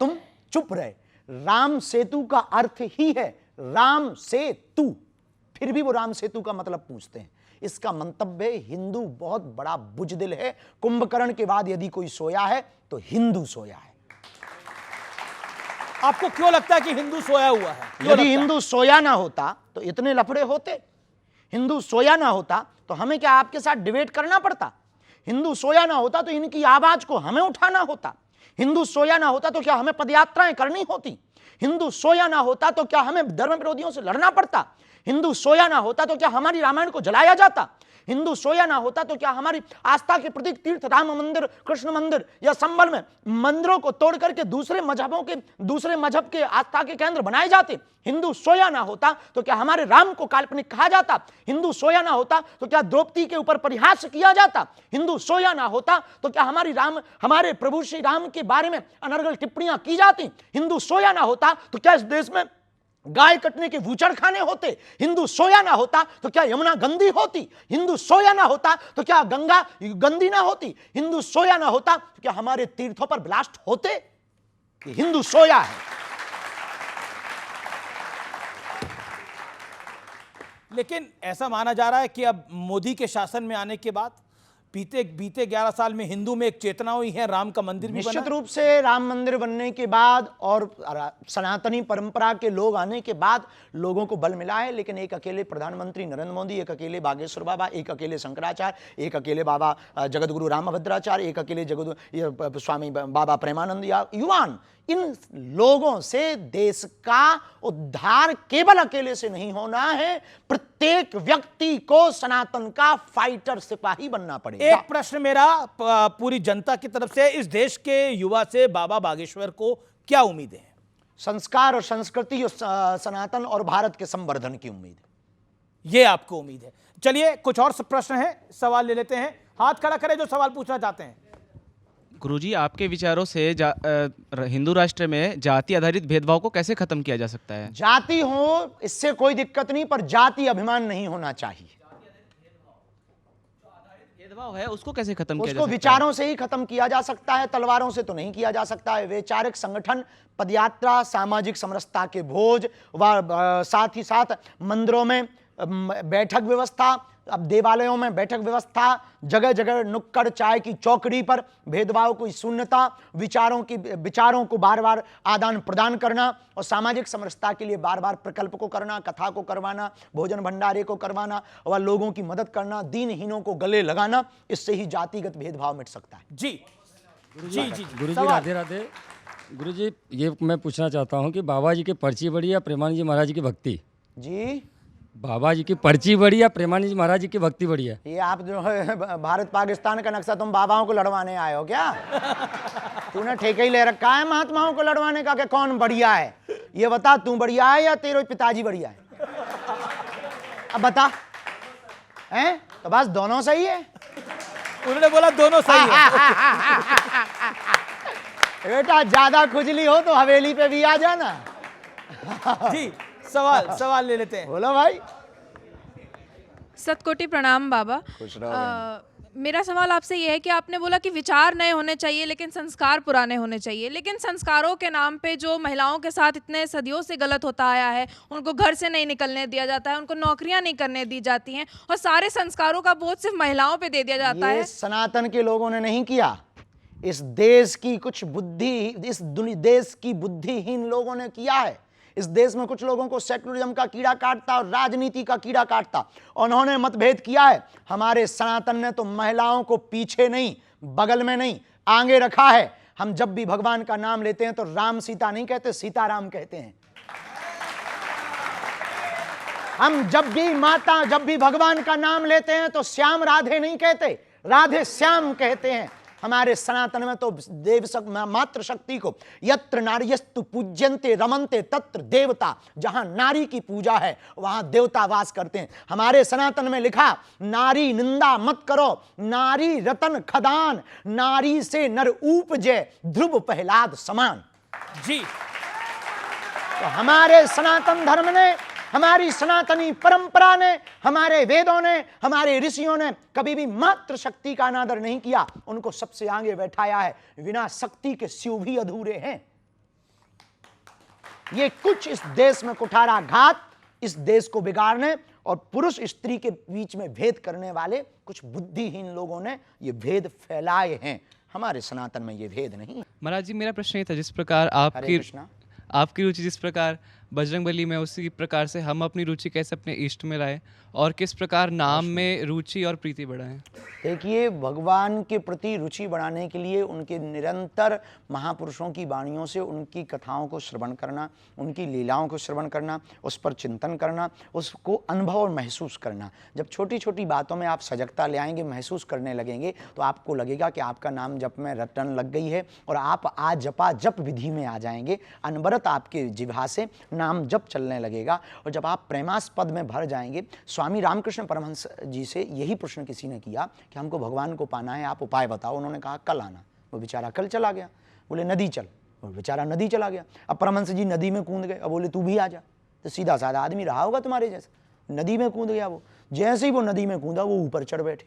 तुम चुप रहे। राम सेतु का अर्थ ही है राम सेतु, फिर भी वो राम सेतु का मतलब पूछते हैं। इसका मंतव्य हिंदू बहुत बड़ा बुजदिल है। कुंभकर्ण के बाद यदि कोई सोया है तो हिंदू सोया है। आपको क्यों लगता है कि हिंदू सोया हुआ है? यदि हिंदू सोया ना होता तो इतने लफड़े होते? हिंदू सोया ना होता तो हमें क्या आपके साथ डिबेट करना पड़ता? हिंदू सोया ना होता तो इनकी आवाज को हमें उठाना होता? हिंदू सोया ना होता तो क्या हमें पदयात्राएं करनी होती? हिंदू सोया ना होता तो क्या हमें धर्म विरोधियों से लड़ना पड़ता? हिंदू सोया ना होता तो क्या हमारी रामायण को जलाया जाता? हिंदू सोया ना होता तो क्या हमारी आस्था के प्रतीक तीर्थ राम मंदिर, कृष्ण मंदिर या संबल में मंदिरों को तोड़ करके दूसरे मजहब के आस्था के केंद्र बनाए जाते? हिंदू सोया ना होता तो क्या हमारे राम को काल्पनिक कहा जाता? हिंदू सोया ना होता तो क्या द्रौपदी के ऊपर परिहास किया जाता? हिंदू सोया ना होता तो क्या हमारे प्रभु श्री राम के बारे में अनर्गल टिप्पणियां की जाती? हिंदू सोया ना होता तो क्या इस देश में गाय कटने के वूचड़ खाने होते, हिंदू सोया ना होता तो क्या यमुना गंदी होती, हिंदू सोया ना होता तो क्या गंगा गंदी ना होती, हिंदू सोया ना होता तो क्या हमारे तीर्थों पर ब्लास्ट होते? कि हिंदू सोया है। लेकिन ऐसा माना जा रहा है कि अब मोदी के शासन में आने के बाद बीते 11 साल में हिंदू में एक चेतना हुई है, राम का मंदिर भी बना निश्चित है। रूप से राम मंदिर बनने के बाद और सनातनी परंपरा के लोग आने के बाद लोगों को बल मिला है। लेकिन एक अकेले प्रधानमंत्री नरेंद्र मोदी, एक अकेले बागेश्वर बाबा, एक अकेले शंकराचार्य, एक अकेले बाबा जगतगुरु रामभद्राचार्य, एक अकेले स्वामी बाबा प्रेमानंद या युवान, इन लोगों से देश का उद्धार केवल अकेले से नहीं होना है। प्रत्येक व्यक्ति को सनातन का फाइटर सिपाही बनना पड़ेगा। एक प्रश्न मेरा पूरी जनता की तरफ से, इस देश के युवा से बाबा बागेश्वर को क्या उम्मीदें हैं? संस्कार और संस्कृति और सनातन और भारत के संवर्धन की उम्मीद है। ये आपको उम्मीद है। चलिए कुछ और प्रश्न हैं, सवाल ले लेते हैं। हाथ खड़ा करें जो सवाल पूछना चाहते हैं। गुरुजी, आपके विचारों से हिंदू राष्ट्र में जाति आधारित भेदभाव को कैसे खत्म किया जा सकता है? जाति हो इससे कोई दिक्कत नहीं, पर जाति अभिमान नहीं होना चाहिए। भेदभाव है उसको कैसे खत्म किया जा सकता उसको है? विचारों से ही खत्म किया जा सकता है, तलवारों से तो नहीं किया जा सकता है। वैचारिक संगठन, पदयात्रा, सामाजिक समरसता के भोज व साथ ही साथ मंदिरों में बैठक व्यवस्था, अब देवालयों में बैठक व्यवस्था, जगह जगह नुक्कड़ चाय की चौकड़ी पर भेदभाव की शून्यता, विचारों को बार बार आदान प्रदान करना और सामाजिक समरसता के लिए बार बार प्रकल्प को करना, कथा को करवाना, भोजन भंडारे को करवाना और लोगों की मदद करना, दीनहीनों को गले लगाना, इससे ही जातिगत भेदभाव मिट सकता है। जी जी जी गुरुजी राधे राधे। गुरुजी, ये मैं पूछना चाहता हूँ कि बाबा जी की पर्ची बड़ी या प्रेमानंद जी महाराज की भक्ति? जी, बाबा जी की पर्ची बड़ी या प्रेमानंद जी महाराज जी की भक्ति बड़ी है? ये आप जो है भारत पाकिस्तान का नक्शा तुम बाबाओं को लड़वाने आए हो क्या? तूने ठेका ही ले रखा है महात्माओं को लड़वाने का कि कौन बढ़िया है? ये बता, तू बढ़िया है या तेरे पिताजी बढ़िया है? अब बता, हैं? तो बस दोनों सही है। उन्होंने बोला दोनों सही है। बेटा ज्यादा खुजली हो तो हवेली पे भी आ जाना। जी सवाल ले लेते हैं। बोलो भाई। सतकोटि प्रणाम बाबा। खुश रहो। मेरा सवाल आपसे ये है कि आपने बोला कि विचार नए होने चाहिए लेकिन संस्कार पुराने होने चाहिए, लेकिन संस्कारों के नाम पे जो महिलाओं के साथ इतने सदियों से गलत होता आया है, उनको घर से नहीं निकलने दिया जाता है, उनको नौकरियां नहीं करने दी जाती हैं और सारे संस्कारों का बोझ सिर्फ महिलाओं पे दे दिया जाता है। सनातन के लोगों ने नहीं किया, इस देश की कुछ बुद्धि, इस देश की बुद्धिहीन लोगों ने किया है। इस देश में कुछ लोगों को सेकुलरिज्म का कीड़ा काटता और राजनीति का कीड़ा काटता, उन्होंने मतभेद किया है। हमारे सनातन ने तो महिलाओं को पीछे नहीं, बगल में नहीं, आगे रखा है। हम जब भी भगवान का नाम लेते हैं तो राम सीता नहीं कहते, सीताराम कहते हैं। हम जब भी भगवान का नाम लेते हैं तो श्याम राधे नहीं कहते, राधे श्याम कहते हैं। हमारे सनातन में तो मातृ शक्ति को यत्र नार्यस्तु पूज्यन्ते रमन्ते तत्र देवता, जहां नारी की पूजा है वहां देवता वास करते हैं। हमारे सनातन में लिखा, नारी निंदा मत करो, नारी रतन खदान, नारी से नर उपजे ध्रुव प्रहलाद समान। जी, तो हमारे सनातन धर्म ने, हमारी सनातनी परंपरा ने, हमारे वेदों ने, हमारे ऋषियों ने कभी भी मातृ शक्ति का अनादर नहीं किया, उनको सबसे आगे बैठाया है। बिना शक्ति के शिव भी अधूरे हैं। ये कुछ इस देश में कुठाराघात, इस देश को बिगाड़ने और पुरुष स्त्री के बीच में भेद करने वाले कुछ बुद्धिहीन लोगों ने ये भेद फैलाए हैं। हमारे सनातन में ये भेद नहीं है। महाराज जी, मेरा प्रश्न ये था, जिस प्रकार आपकी रुचि जिस प्रकार बजरंगबली में, उसी प्रकार से हम अपनी रुचि कैसे अपने इष्ट में लाएं और किस प्रकार नाम में रुचि और प्रीति बढ़ाएं? देखिए, भगवान के प्रति रुचि बढ़ाने के लिए उनके निरंतर महापुरुषों की वाणियों से उनकी कथाओं को श्रवण करना, उनकी लीलाओं को श्रवण करना, उस पर चिंतन करना, उसको अनुभव और महसूस करना। जब छोटी छोटी बातों में आप सजगता ले आएंगे, महसूस करने लगेंगे, तो आपको लगेगा कि आपका नाम जप में रटन लग गई है और आप आज जपा जप विधि में आ जाएंगे। अनवरत आपके जिह्वा से नाम जप चलने लगेगा और जब आप प्रेमास्पद में भर जाएंगे। स्वामी रामकृष्ण परमहंस जी से यही प्रश्न किसी ने किया कि हमको भगवान को पाना है, आप उपाय बताओ। उन्होंने कहा कल आना। वो बेचारा कल चला गया। बोले नदी चल, वो बेचारा नदी चला गया। अब परमहंस जी नदी में कूद गए, अब बोले तू भी आ जा। तो सीधा साधा आदमी रहा होगा तुम्हारे जैसा। नदी में कूद गया वो, जैसे ही वो नदी में कूदा वो ऊपर चढ़ बैठे,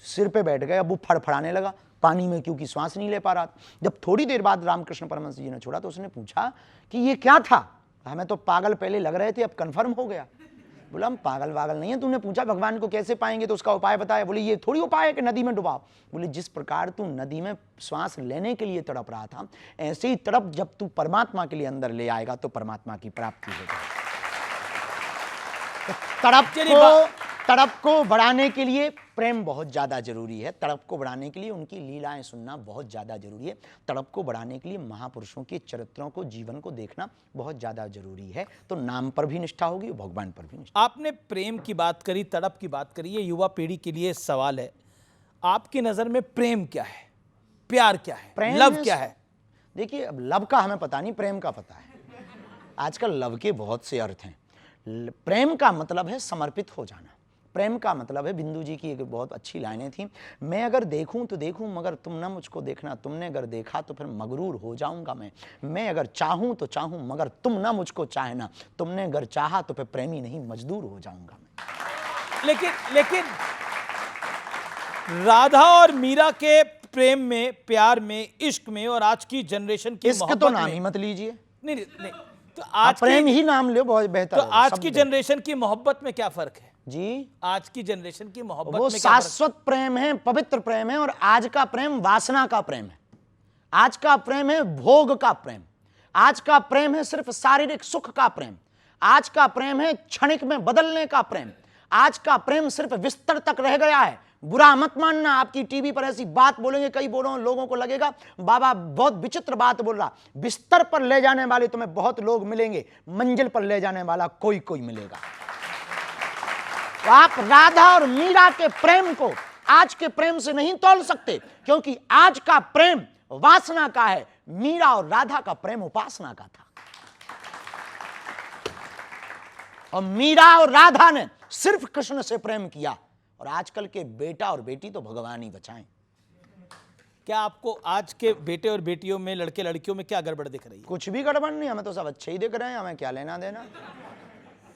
सिर पे बैठ गए। अब वो फड़फड़ाने लगा पानी में, क्योंकि श्वास नहीं ले पा रहा था। जब थोड़ी देर बाद रामकृष्ण परमहंस जी ने छोड़ा तो उसने पूछा कि ये क्या था? हमें तो पागल पहले लग रहे थे, अब कन्फर्म हो गया। बोला हम पागल वागल नहीं है, तूने पूछा भगवान को कैसे पाएंगे तो उसका उपाय बताया। बोले ये थोड़ी उपाय है कि नदी में डुबाओ। बोले जिस प्रकार तू नदी में श्वास लेने के लिए तड़प रहा था, ऐसे ही तड़प जब तू परमात्मा के लिए अंदर ले आएगा तो परमात्मा की प्राप्ति हो जाएगी। तड़प को बढ़ाने के लिए प्रेम बहुत ज़्यादा जरूरी है। तड़प को बढ़ाने के लिए उनकी लीलाएं सुनना बहुत ज़्यादा जरूरी है। तड़प को बढ़ाने के लिए महापुरुषों के चरित्रों को, जीवन को देखना बहुत ज़्यादा जरूरी है। तो नाम पर भी निष्ठा होगी और भगवान पर भी निष्ठा। आपने प्रेम की बात करी, तड़प की बात करी, ये युवा पीढ़ी के लिए सवाल है। आपकी नज़र में प्रेम क्या है, प्यार क्या है, लव क्या है? देखिए अब लव का हमें पता नहीं, प्रेम का पता है। आजकल लव के बहुत से अर्थ हैं। प्रेम का मतलब है समर्पित हो जाना। प्रेम का मतलब है, बिंदु जी की एक बहुत अच्छी लाइनें थी, मैं अगर देखूं तो देखूं मगर तुम ना मुझको देखना, तुमने अगर देखा तो फिर मगरूर हो जाऊंगा मैं अगर चाहूं तो चाहूं मगर तुम ना मुझको चाहना, तुमने अगर चाहा तो फिर प्रेमी नहीं मजदूर हो जाऊंगा मैं। लेकिन राधा और मीरा के प्रेम में, प्यार में, इश्क में और आज की जनरेशन की इश्क तो नाम ही मत लीजिए। नहीं, तो आज प्रेम ही नाम लो, बहुत बेहतर। तो आज की जनरेशन की मोहब्बत में क्या फर्क है जी? आज की जनरेशन की मोहब्बत वो में क्या शाश्वत प्रेम है, पवित्र प्रेम है। और आज का प्रेम वासना का प्रेम है। आज का प्रेम है भोग का प्रेम। आज का प्रेम है सिर्फ शारीरिक सुख का प्रेम। आज का प्रेम है क्षणिक में बदलने का प्रेम। आज का प्रेम सिर्फ बिस्तर तक रह गया है। बुरा मत मानना, आपकी टीवी पर ऐसी बात बोलेंगे कई लोगों को लगेगा बाबा बहुत विचित्र बात बोल रहा। बिस्तर पर ले जाने वाले तुम्हें बहुत लोग मिलेंगे, मंजिल पर ले जाने वाला कोई मिलेगा। तो आप राधा और मीरा के प्रेम को आज के प्रेम से नहीं तोल सकते, क्योंकि आज का प्रेम वासना का है। मीरा और राधा का प्रेम उपासना का था। और मीरा और राधा ने सिर्फ कृष्ण से प्रेम किया। और आजकल के बेटा और बेटी तो भगवान ही बचाएं। क्या आपको आज के बेटे और बेटियों में, लड़के लड़कियों में क्या गड़बड़ दिख रही है? कुछ भी गड़बड़ नहीं, हमें तो सब अच्छे ही दिख रहे हैं। हमें क्या लेना देना।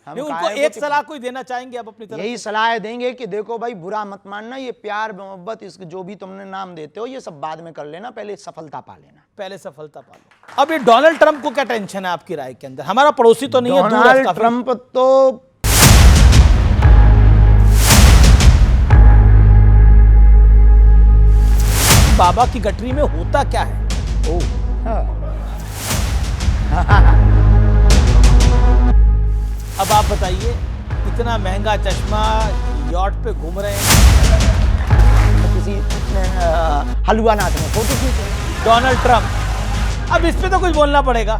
हम उनको एक सलाह कोई देना चाहेंगे आप अपनी तरफ? यही सलाह देंगे कि देखो भाई बुरा मत मानना, ये प्यार मोहब्बत इसके जो भी तुमने नाम देते हो ये सब बाद में कर लेना, पहले सफलता पा लेना। पहले सफलता पा लो। अब ये डोनाल्ड ट्रंप को क्या टेंशन है आपकी राय के अंदर? हमारा पड़ोसी तो नहीं है, दूर है डोनाल्ड ट्रंप तो बाबा की गठरी में होता क्या है? अब आप बताइए, इतना महंगा चश्मा, यॉट पे घूम रहे हैं, तो किसी हलवा नाथ में फोटो खींचे डोनाल्ड ट्रंप। अब इस पे तो कुछ बोलना पड़ेगा।